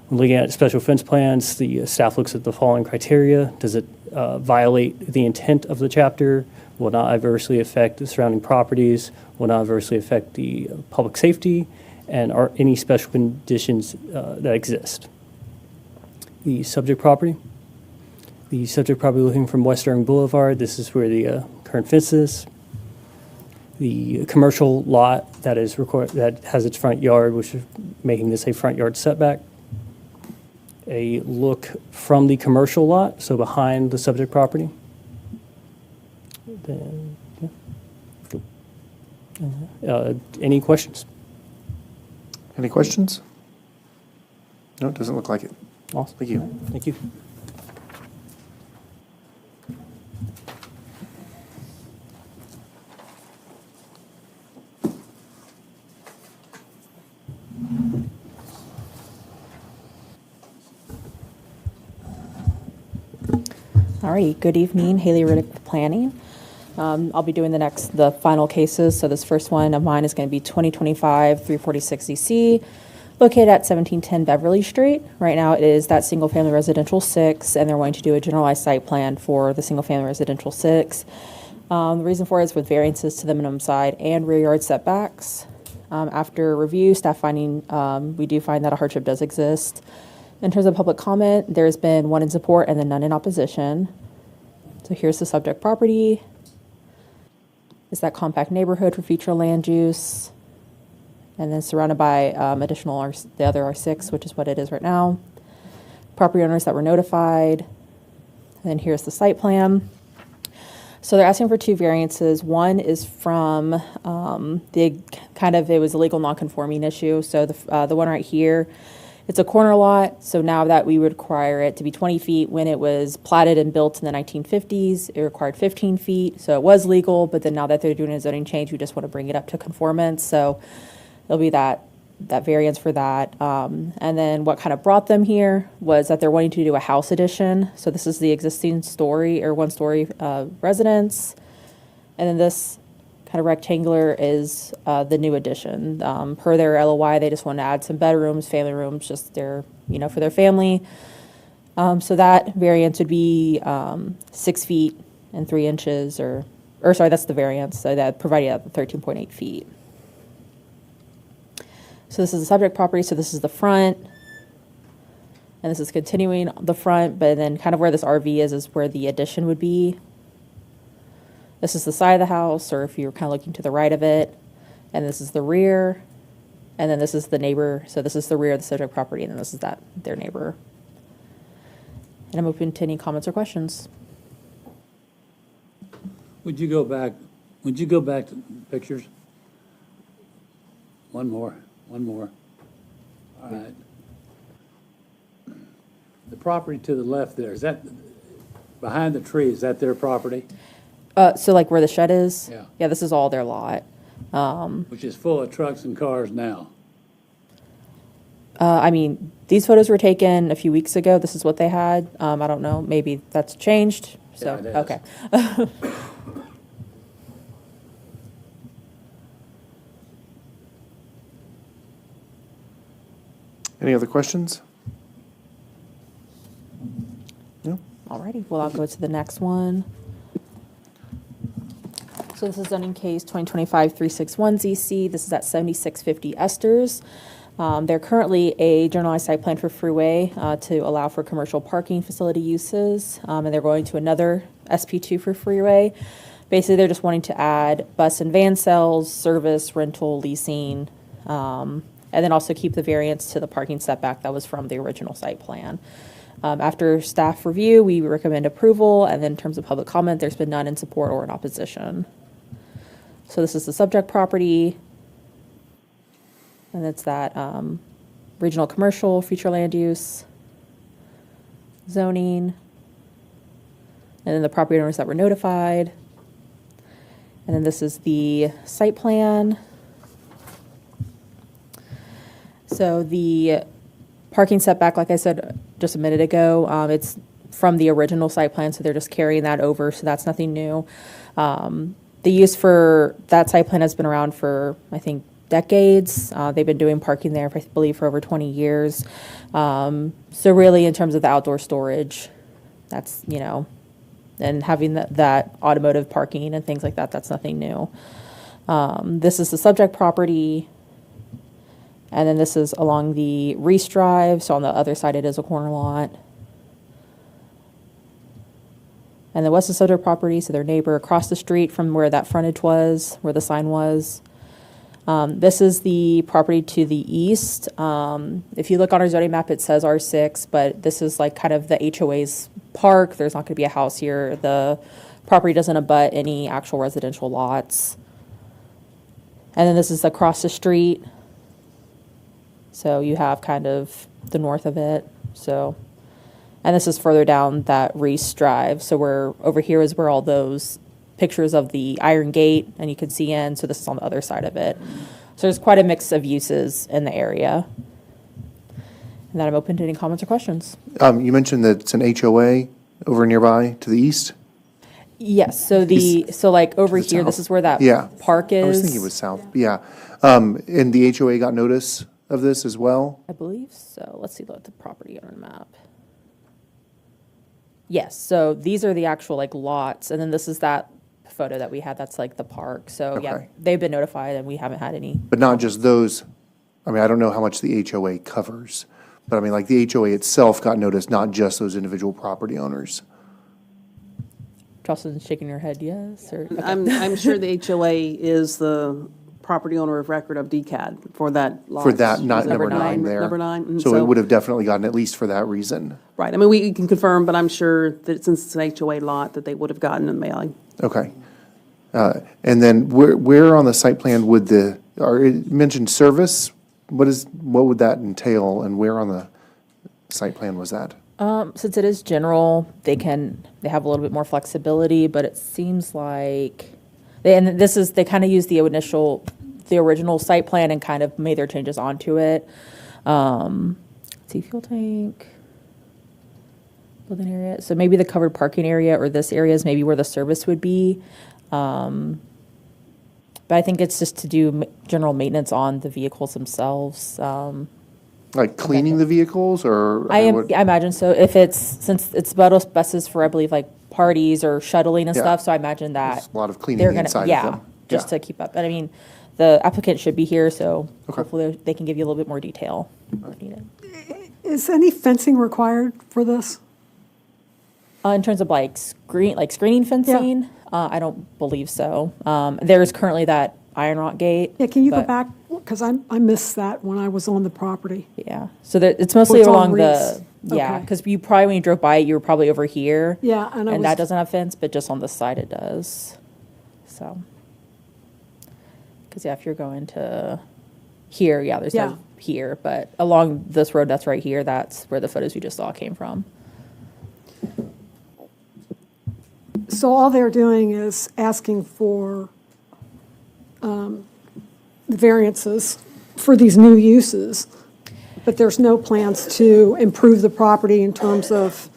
When looking at special fence plans, the staff looks at the following criteria. Does it violate the intent of the chapter? Will not adversely affect the surrounding properties? Will not adversely affect the public safety? And are any special conditions that exist? The subject property. The subject property looking from West Irving Boulevard. This is where the current fence is. The commercial lot that is that has its front yard, which is making this a front yard setback. A look from the commercial lot, so behind the subject property. Then, any questions? Any questions? No, it doesn't look like it. Awesome. Thank you. Thank you. Alrighty, good evening, Haley Riddick with Planning. I'll be doing the final cases. So this first one of mine is going to be 2025 346 ZC, located at 1710 Beverly Street. Right now it is that single-family residential 6, and they're wanting to do a generalized site plan for the single-family residential 6. The reason for it is with variances to the minimum side and rear yard setbacks. After review, staff finding, we do find that a hardship does exist. In terms of public comment, there's been 1 in support and then none in opposition. So here's the subject property. Is that compact neighborhood for future land use. And then surrounded by additional, the other R6, which is what it is right now. Property owners that were notified. And then here's the site plan. So they're asking for 2 variances. One is from it was a legal non-conforming issue. So the one right here, it's a corner lot. So now that we would require it to be 20 feet when it was platted and built in the 1950s, it required 15 feet. So it was legal, but then now that they're doing a zoning change, we just want to bring it up to conformance. So it'll be that variance for that. And then what kind of brought them here was that they're wanting to do a house addition. So this is the existing 1-story residence. And then this kind of rectangular is the new addition. Per their LOI, they just want to add some bedrooms, family rooms, just for their family. So that variance would be 6 feet and 3 inches, or sorry, that's the variance. So that provided at 13.8 feet. So this is the subject property. So this is the front, and this is continuing the front, but then kind of where this RV is where the addition would be. This is the side of the house, or if you're kind of looking to the right of it, and this is the rear, and then this is the neighbor. So this is the rear of the subject property, and then this is their neighbor. And I'm open to any comments or questions. Would you go back to pictures? One more. All right. The property to the left there, is that behind the tree, is that their property? So like where the shed is? Yeah. Yeah, this is all their lot. Which is full of trucks and cars now. These photos were taken a few weeks ago. This is what they had. I don't know, maybe that's changed. So, Yeah, it has. okay. Any other questions? No? Alrighty, well, I'll go to the next one. So this is zoning case 2025-361 ZC. This is at 7650 Esters. They're currently a generalized site plan for freeway to allow for commercial parking facility uses, and they're going to another SP2 for freeway. Basically, they're just wanting to add bus and van sales, service, rental, leasing, and then also keep the variance to the parking setback that was from the original site plan. After staff review, we recommend approval, and then in terms of public comment, there's been none in support or in opposition. So this is the subject property, and it's that regional commercial, future land use, zoning, and then the property owners that were notified. And then this is the site plan. So the parking setback, like I said just a minute ago, it's from the original site plan, so they're just carrying that over, so that's nothing new. The use for that site plan has been around for, I think, decades. They've been doing parking there, I believe, for over 20 years. So really, in terms of the outdoor storage, that's, and having that automotive parking and things like that, that's nothing new. This is the subject property. And then this is along the Reese Drive, so on the other side it is a corner lot. And the west is subject property, so their neighbor across the street from where that frontage was, where the sign was. This is the property to the east. If you look on our zoning map, it says R6, but this is like kind of the HOA's park. There's not going to be a house here. The property doesn't abut any actual residential lots. And then this is across the street. So you have kind of the north of it. So, and this is further down that Reese Drive. So we're over here is where all those pictures of the Iron Gate and you can see in. So this is on the other side of it. So there's quite a mix of uses in the area. And then I'm open to any comments or questions. You mentioned that it's an HOA. over nearby to the east? Yes, so so like over the here, this south. is where that Yeah. park is. I was thinking it was south, yeah. And the HOA got notice of this as well? I believe so. Let's see the property owner map. Yes, so these are the actual like lots, and then this is that photo that we had, that's like the park. So yeah, Okay. they've been notified and we haven't had any. But not just those, I mean, I don't know how much the HOA covers, but I mean, like, the HOA itself got notice, not just those individual property owners. Jocelyn's shaking her head yes, or? Okay. I'm sure the HOA is the property owner of record of DCAD for that lot. For that, not Is it number nine there. Number nine. And So it would have definitely gotten at least for that reason. Right, I mean, we can confirm, but I'm sure that since it's an HOA lot, that they would have gotten a mailing. Okay. And then where on the site plan would or it mentioned service? What would that entail, and where on the site plan was that? Since it is general, they have a little bit more flexibility, but it seems like, they kind of use the original site plan and kind of made their changes onto it. Let's see, fuel tank, building area. So maybe the covered parking area or this area is maybe where the service would be. But I think it's just to do general maintenance on the vehicles themselves. Like cleaning the vehicles, or? I mean, imagine so. Since it's buses for, I believe, like parties or shuttling and Yeah. stuff, so I imagine that. There's a lot of cleaning they're gonna, inside of yeah, them. just Yeah. to keep up. But I mean, the applicant should be here, so Okay. hopefully they can give you a little bit more detail if needed. Is any fencing required for this? In terms of like screening fencing, I don't believe so. There's currently that iron rod gate. Yeah, can you go but- back? Because I missed that when I was on the property. Yeah, so it's mostly it's on along Reese. yeah, Okay. because you probably, when you drove by it, you were probably over here. Yeah, and I And that was, doesn't have fence, but just on the side it does, so. Because, yeah, if you're going to here, yeah, there's Yeah. no here, but along this road that's right here, that's where the photos you just saw came from. so all they're doing is asking for variances for these new uses, but there's no plans to improve the property in terms of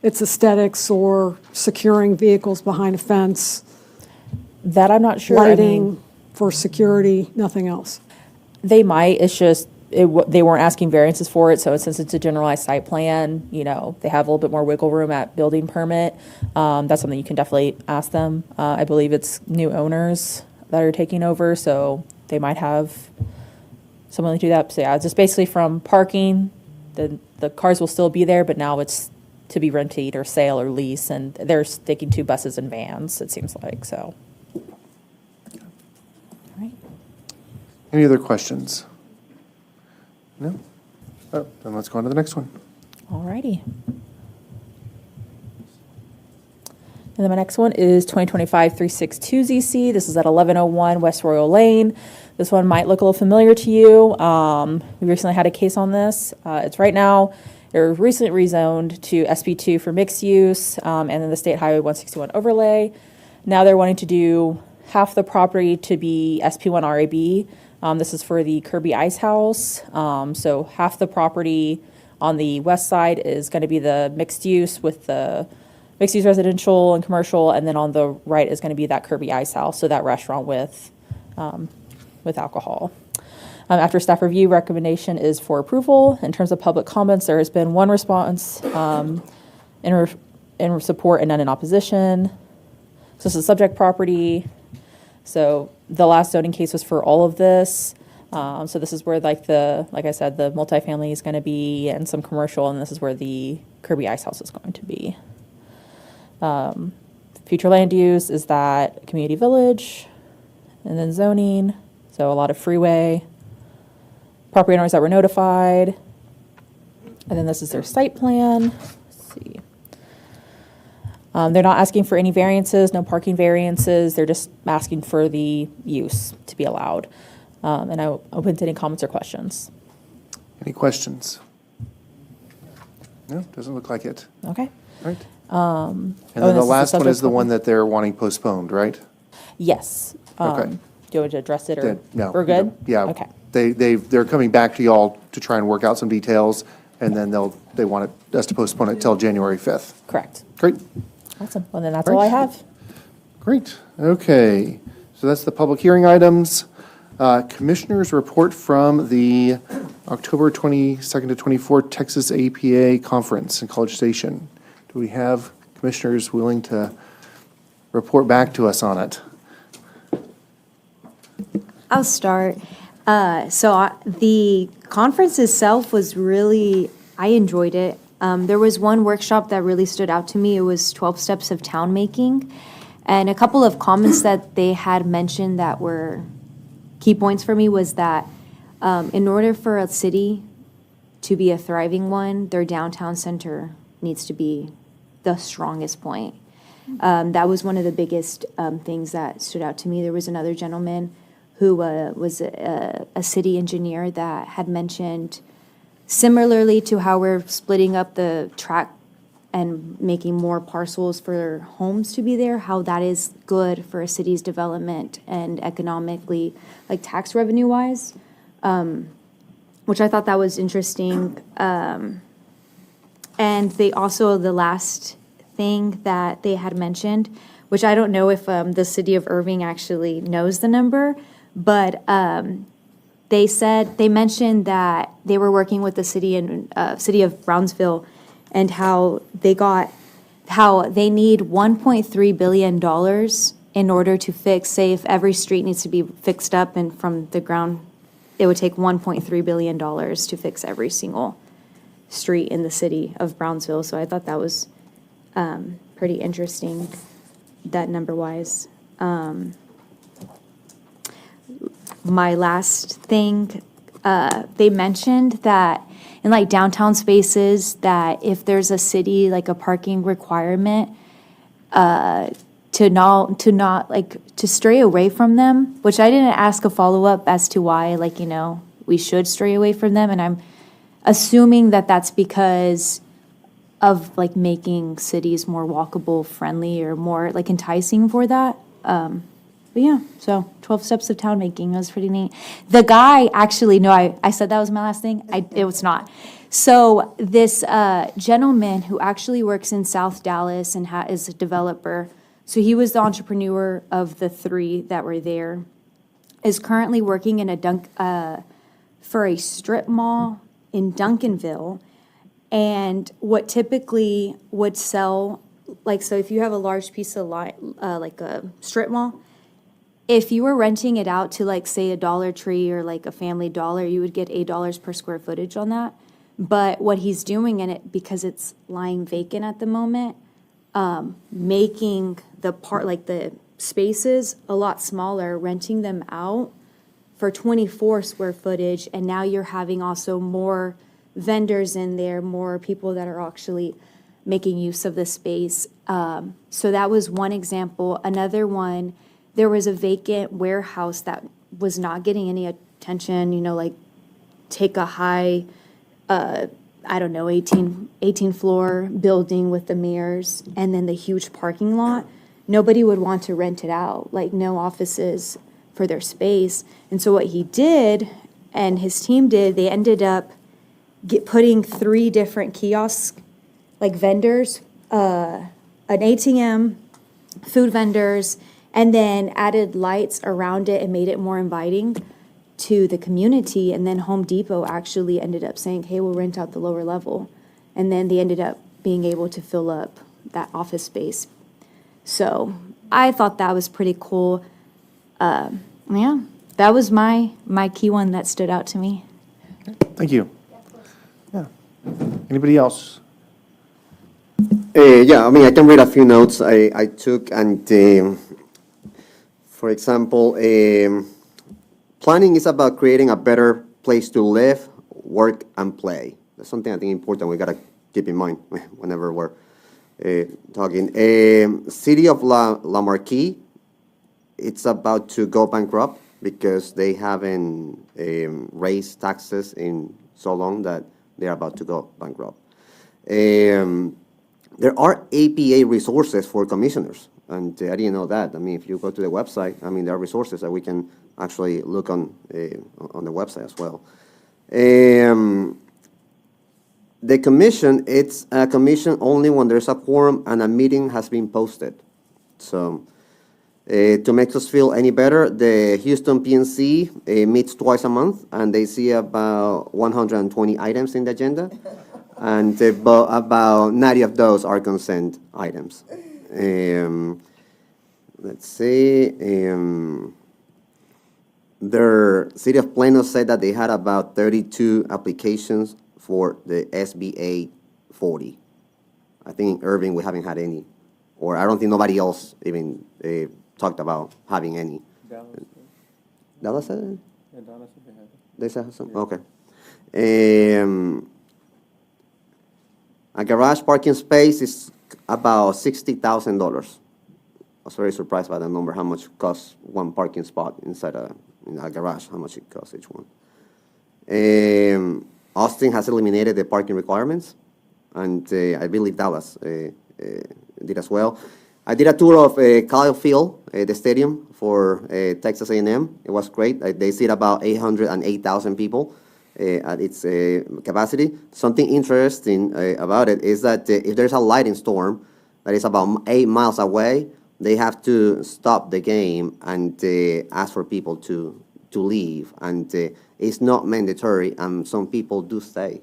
its aesthetics or securing vehicles behind a fence, That I'm not sure. I mean, lighting for security, nothing else. they might, it's just, they weren't asking variances for it, so since it's a generalized site plan, they have a little bit more wiggle room at building permit. That's something you can definitely ask them. I believe it's new owners that are taking over, so they might have someone to do that. So yeah, just basically from parking, the cars will still be there, but now it's to be rented or sale or lease, and they're sticking to buses and vans, it seems like, so. All right. Any other questions? No? Oh, then let's go on to the next one. All righty. And then my next one is 2025-362ZC. This is at 1101 West Royal Lane. This one might look a little familiar to you. We recently had a case on this. It's right now, they're recently rezoned to SB2 for mixed use, and then the State Highway 161 overlay. Now they're wanting to do half the property to be SP1 RAB. This is for the Kirby Ice House. So half the property on the west side is going to be the mixed use with the mixed use residential and commercial, and then on the right is going to be that Kirby Ice House, so that restaurant with alcohol. After staff review, recommendation is for approval. In terms of public comments, there has been one response in support and none in opposition. So this is subject property. So the last zoning case was for all of this. So this is where like I said, the multifamily is going to be and some commercial, and this is where the Kirby Ice House is going to be. Future land use is that community village, and then zoning, so a lot of freeway. Property owners that were notified, and then this is their site plan. Let's see. They're not asking for any variances, no parking variances. They're just asking for the use to be allowed. And I'm open to any comments or questions. Any questions? No, doesn't look like it. Okay. Right. this And then is the the last one subject is the one that they're wanting postponed, right? Yes. Okay. Do you want to address it, or No. we're good? Yeah. Okay. They're coming back to y'all to try and work out some details. and then they want us to postpone it till January 5th. Correct. Great, Awesome. Well, then that's all I have. great. Okay, so that's the public hearing items. Commissioners report from the October 22nd to 24th Texas APA Conference in College Station. Do we have commissioners willing to report back to us on it? I'll start. The conference itself was really, I enjoyed it. There was one workshop that really stood out to me. It was 12 Steps of Town Making. And a couple of comments that they had mentioned that were key points for me was that in order for a city to be a thriving one, their downtown center needs to be the strongest point. That was one of the biggest things that stood out to me. There was another gentleman who was a city engineer that had mentioned, similarly to how we're splitting up the tract and making more parcels for homes to be there, how that is good for a city's development and economically, like tax revenue wise, which I thought that was interesting. And they also, the last thing that they had mentioned, which I don't know if the city of Irving actually knows the number, but they mentioned that they were working with the city of Brownsville, and how they need $1.3 billion in order to fix, say if every street needs to be fixed up and from the ground, it would take $1.3 billion to fix every single street in the city of Brownsville. So I thought that was pretty interesting, that number-wise. My last thing, they mentioned that in like downtown spaces, that if there's a city, like a parking requirement, to stray away from them, which I didn't ask a follow-up as to why, we should stray away from them. And I'm assuming that that's because of making cities more walkable, friendly, or more enticing for that. But yeah, so 12 Steps of Town Making was pretty neat. The guy, actually, no, I said that was my last thing. It was not. So this gentleman who actually works in South Dallas and is a developer, so he was the entrepreneur of the three that were there, is currently working in for a strip mall in Duncanville. And what typically would sell, so if you have a large piece of like a strip mall, if you were renting it out to say a Dollar Tree or a Family Dollar, you would get $8 per square footage on that. But what he's doing in it, because it's lying vacant at the moment, making the spaces a lot smaller, renting them out for 24 square footage, and now you're having also more vendors in there, more people that are actually making use of the space. So that was one example. Another one, there was a vacant warehouse that was not getting any attention, take a high, 18 floor building with the mirrors and then the huge parking lot. Nobody would want to rent it out, no offices for their space. And so what he did and his team did, they ended up putting 3 different kiosks, vendors, an ATM, food vendors, and then added lights around it and made it more inviting to the community. And then Home Depot actually ended up saying, hey, we'll rent out the lower level. And then they ended up being able to fill up that office space. So I thought that was pretty cool. Yeah, that was my key one that stood out to me. Thank you. Yeah. Anybody else? Yeah, I can read a few notes I took, and for example, planning is about creating a better place to live, work, and play. That's something I think important we gotta keep in mind whenever we're talking. City of La Marquis, it's about to go bankrupt because they haven't raised taxes in so long that they're about to go bankrupt. There are APA resources for commissioners, and I didn't know that. If you go to the website, there are resources that we can actually look on the website as well. The commission, it's a commission only when there's a quorum and a meeting has been posted. So, to make us feel any better, the Houston PNC meets twice a month, and they see about 120 items in the agenda, and about 90 of those are consent items. Let's see. Their city of Plano said that they had about 32 applications for the SBA 40. I think in Irving we haven't had any, or I don't think nobody else even talked about having any. Dallas said it? Yeah, Dallas said they had it. They said some? Okay. A garage parking space is about $60,000. I was very surprised by the number, how much costs one parking spot inside in a garage, how much it costs each one. Austin has eliminated the parking requirements, and I believe Dallas did as well. I did a tour of Kyle Field, the stadium for Texas A&M. It was great. They seat about 808,000 people at its capacity. Something interesting about it is that if there's a lightning storm that is about 8 miles away, they have to stop the game and ask for people to leave. And it's not mandatory, and some people do stay,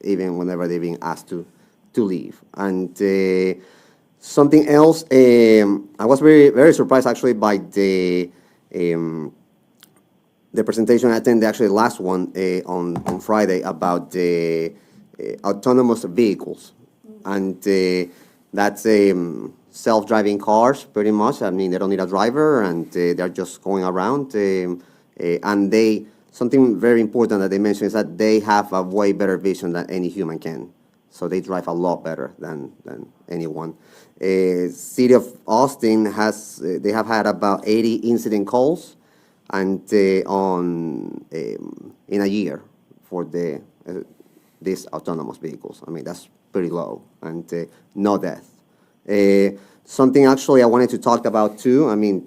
even whenever they're being asked to leave. And something else, I was very, very surprised actually by the presentation I attended, actually the last one on Friday, about the autonomous vehicles. And that's self-driving cars, pretty much. I mean, they don't need a driver, and they're just going around. And something very important that they mentioned is that they have a way better vision than any human can. So they drive a lot better than anyone. City of Austin they have had about 80 incident calls, and in a year for these autonomous vehicles. I mean, that's pretty low, and no death. Something actually I wanted to talk about too, I mean,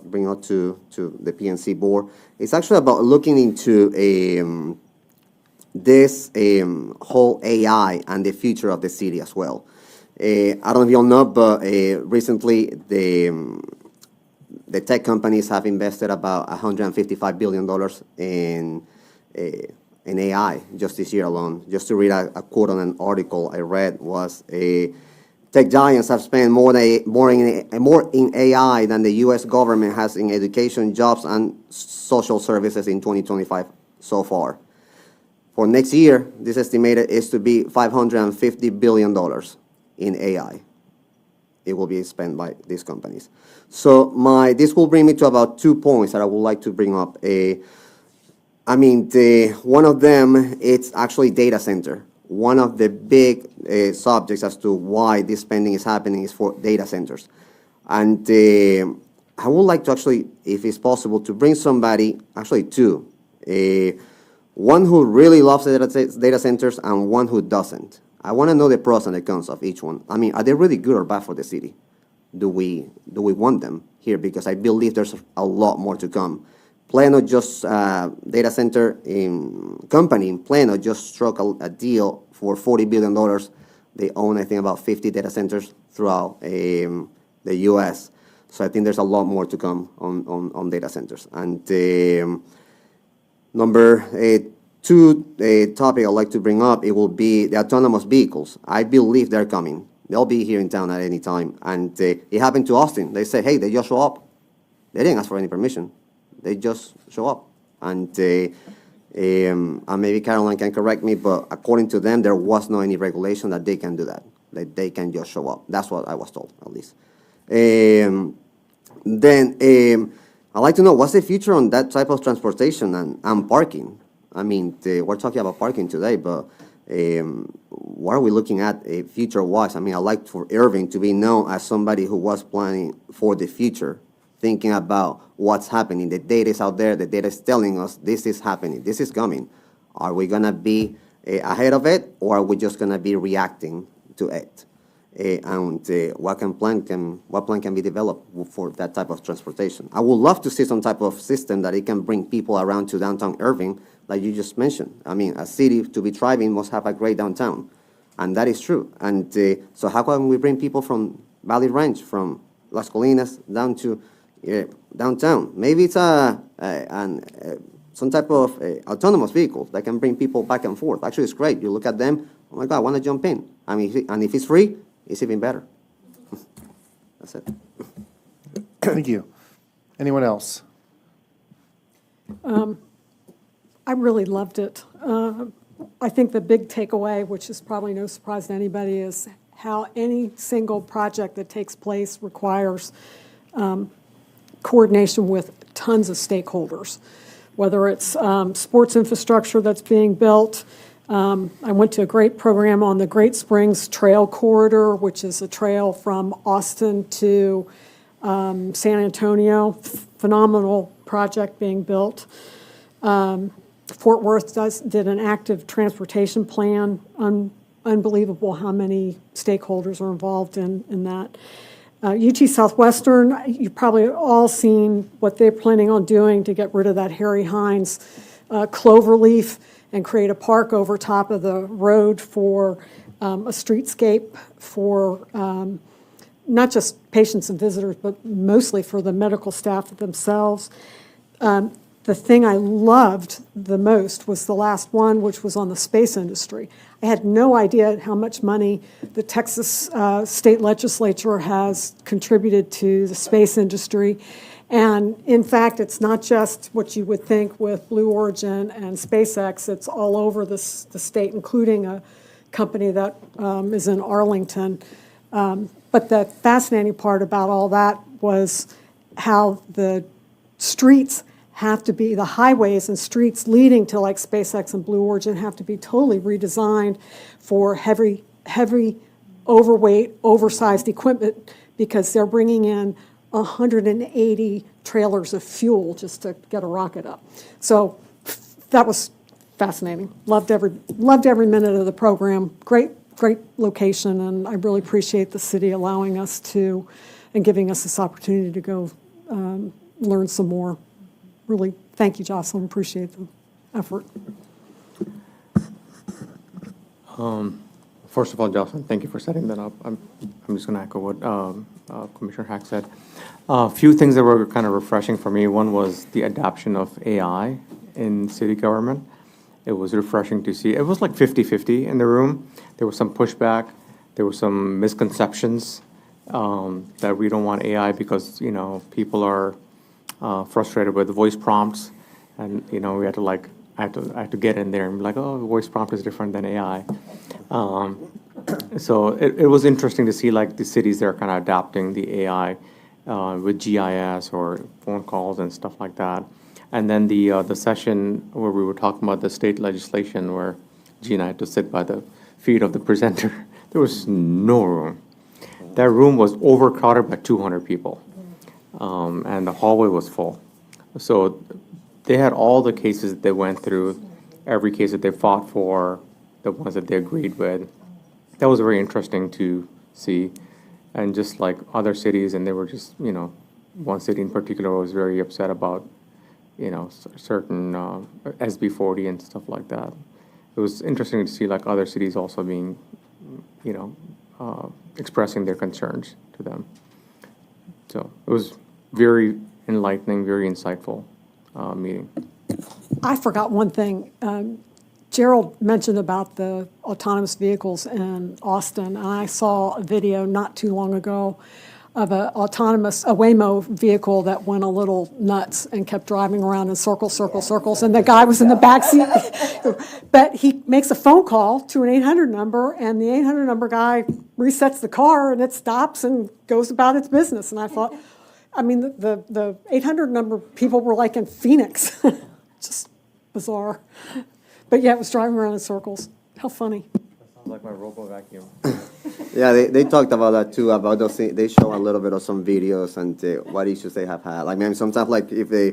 bring up to the PNC board, it's actually about looking into this whole AI and the future of the city as well. I don't know if you all know, but recently the tech companies have invested about $155 billion in AI just this year alone. Just to read a quote on an article I read was tech giants have spent more in AI than the U.S. government has in education, jobs, and social services in 2025 so far. For next year, this estimated is to be $550 billion in AI. It will be spent by these companies. So this will bring me to about 2 points that I would like to bring up. One of them, it's actually data center. One of the big subjects as to why this spending is happening is for data centers. And I would like to actually, if it's possible, to bring somebody, actually two, one who really loves data centers and one who doesn't. I want to know the pros and the cons of each one. I mean, are they really good or bad for the city? Do we want them here? Because I believe there's a lot more to come. Plano just, data center company in Plano just struck a deal for $40 billion. They own, I think, about 50 data centers throughout the U.S. So I think there's a lot more to come on data centers. And number two topic I'd like to bring up, it will be the autonomous vehicles. I believe they're coming. They'll be here in town at any time. And it happened to Austin. They say, hey, they just show up. They didn't ask for any permission. They just show up. And maybe Caroline can correct me, but according to them, there was no any regulation that they can do that. That they can just show up. That's what I was told, at least. Then I'd like to know, what's the future on that type of transportation and parking? I mean, we're talking about parking today, but what are we looking at future-wise? I mean, I'd like for Irving to be known as somebody who was planning for the future, thinking about what's happening. The data is out there. The data is telling us this is happening. This is coming. Are we going to be ahead of it, or are we just going to be reacting to it? And what plan can be developed for that type of transportation? I would love to see some type of system that it can bring people around to downtown Irving like you just mentioned. I mean, a city to be thriving must have a great downtown, and that is true. And so how can we bring people from Valley Ranch, from Las Colinas, down to downtown? Maybe it's some type of autonomous vehicle that can bring people back and forth. Actually, it's great. You look at them, oh my God, I want to jump in. I mean, and if it's free, it's even better. That's it. Thank you. Anyone else? I really loved it. I think the big takeaway, which is probably no surprise to anybody, is how any single project that takes place requires coordination with tons of stakeholders, whether it's sports infrastructure that's being built. I went to a great program on the Great Springs Trail Corridor, which is a trail from Austin to San Antonio. Phenomenal project being built. Fort Worth did an active transportation plan. Unbelievable how many stakeholders are involved in that. UT Southwestern, you've probably all seen what they're planning on doing to get rid of that Harry Hines cloverleaf and create a park over top of the road for a streetscape for not just patients and visitors, but mostly for the medical staff themselves. The thing I loved the most was the last one, which was on the space industry. I had no idea how much money the Texas state legislature has contributed to the space industry. And in fact, it's not just what you would think with Blue Origin and SpaceX. It's all over the state, including a company that is in Arlington. But the fascinating part about all that was how the streets have to be, the highways and streets leading to like SpaceX and Blue Origin have to be totally redesigned for heavy, overweight, oversized equipment because they're bringing in 180 trailers of fuel just to get a rocket up. So that was fascinating. Loved every minute of the program. Great location, and I really appreciate the city allowing us to and giving us this opportunity to go learn some more. Really, thank you, Jocelyn. Appreciate the effort. First of all, Jocelyn, thank you for setting that up. I'm just going to echo what Commissioner Hack said. A few things that were kind of refreshing for me. One was the adoption of AI in city government. It was refreshing to see. It was like 50-50 in the room. There was some pushback. There were some misconceptions that we don't want AI because, people are frustrated with voice prompts. And, we had to I had to get in there and be like, oh, voice prompt is different than AI. So it was interesting to see the cities that are kind of adopting the AI with GIS or phone calls and stuff like that. And then the session where we were talking about the state legislation where Gina had to sit by the feet of the presenter, there was no room. That room was overcrowded by 200 people, and the hallway was full. So they had all the cases that they went through, every case that they fought for, the ones that they agreed with. That was very interesting to see. And just like other cities, and they were just, one city in particular was very upset about, certain SB 40 and stuff like that. It was interesting to see other cities also being, expressing their concerns to them. So it was very enlightening, very insightful meeting. I forgot one thing. Gerald mentioned about the autonomous vehicles in Austin, and I saw a video not too long ago of a Waymo vehicle that went a little nuts and kept driving around in circles, and the guy was in the back seat. But he makes a phone call to an 800 number, and the 800 number guy resets the car, and it stops and goes about its business. And I thought, the 800 number people were like in Phoenix. Just bizarre. But yeah, it was driving around in circles. How funny. That sounds like my robo vacuum. Yeah, they talked about that too, about those things. They show a little bit of some videos and what issues they have had. Sometimes if they,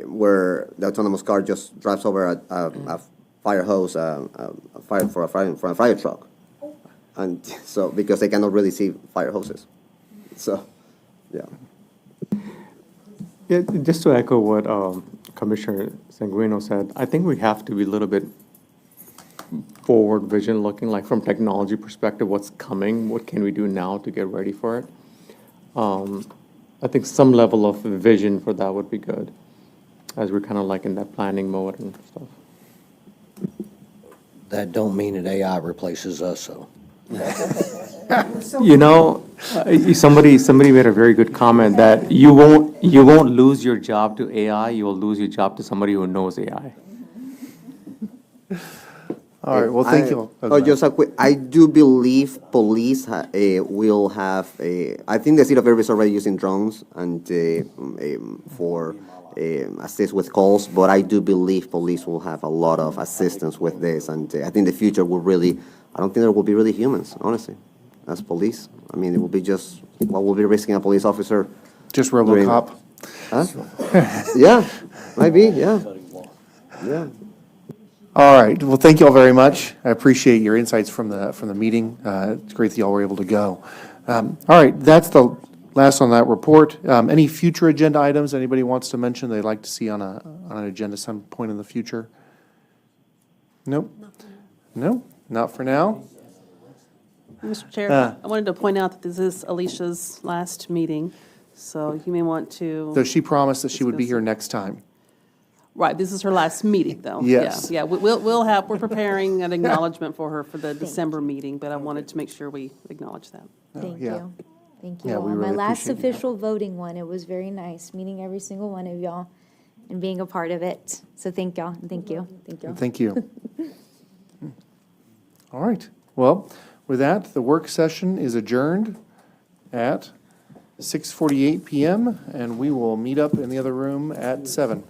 where the autonomous car just drives over a fire hose, for a fire truck. And so, because they cannot really see fire hoses. So, yeah. Yeah, just to echo what Commissioner Sanguino said, I think we have to be a little bit forward vision looking, like from technology perspective, what's coming, what can we do now to get ready for it? I think some level of vision for that would be good, as we're kind of like in that planning mode and stuff. That don't mean that AI replaces us, so. You know, somebody made a very good comment that you won't lose your job to AI, you will lose your job to somebody who knows AI. All right, well, thank you. Oh, just a quick, I do believe police will have I think the city of Irving is already using drones and for assist with calls, but I do believe police will have a lot of assistance with this, and I think the future will really, I don't think there will be really humans, honestly, as police. I mean, it will be just, what will be risking a police officer? Just RoboCop. Huh? Yeah, maybe, yeah. Yeah. All right, well, thank you all very much. I appreciate your insights from the meeting. It's great that y'all were able to go. All right, that's the last on that report. Any future agenda items anybody wants to mention they'd like to see on an agenda some point in the future? Nope. No, not for now. Mr. Chair, I wanted to point out that this is Alicia's last meeting, so you may want to. So she promised that she would be here next time. Right, this is her last meeting, though. Yes. Yeah, we're preparing an acknowledgement for her for the December meeting, but I wanted to make sure we acknowledge that. Thank yeah. you. Thank Yeah, you we all. My really last appreciate you. official voting one, it was very nice, meeting every single one of y'all and being a part of it. So thank y'all, and thank you, thank y'all. Thank you. All right, well, with that, the work session is adjourned at 6:48 PM, and we will meet up in the other room at 7.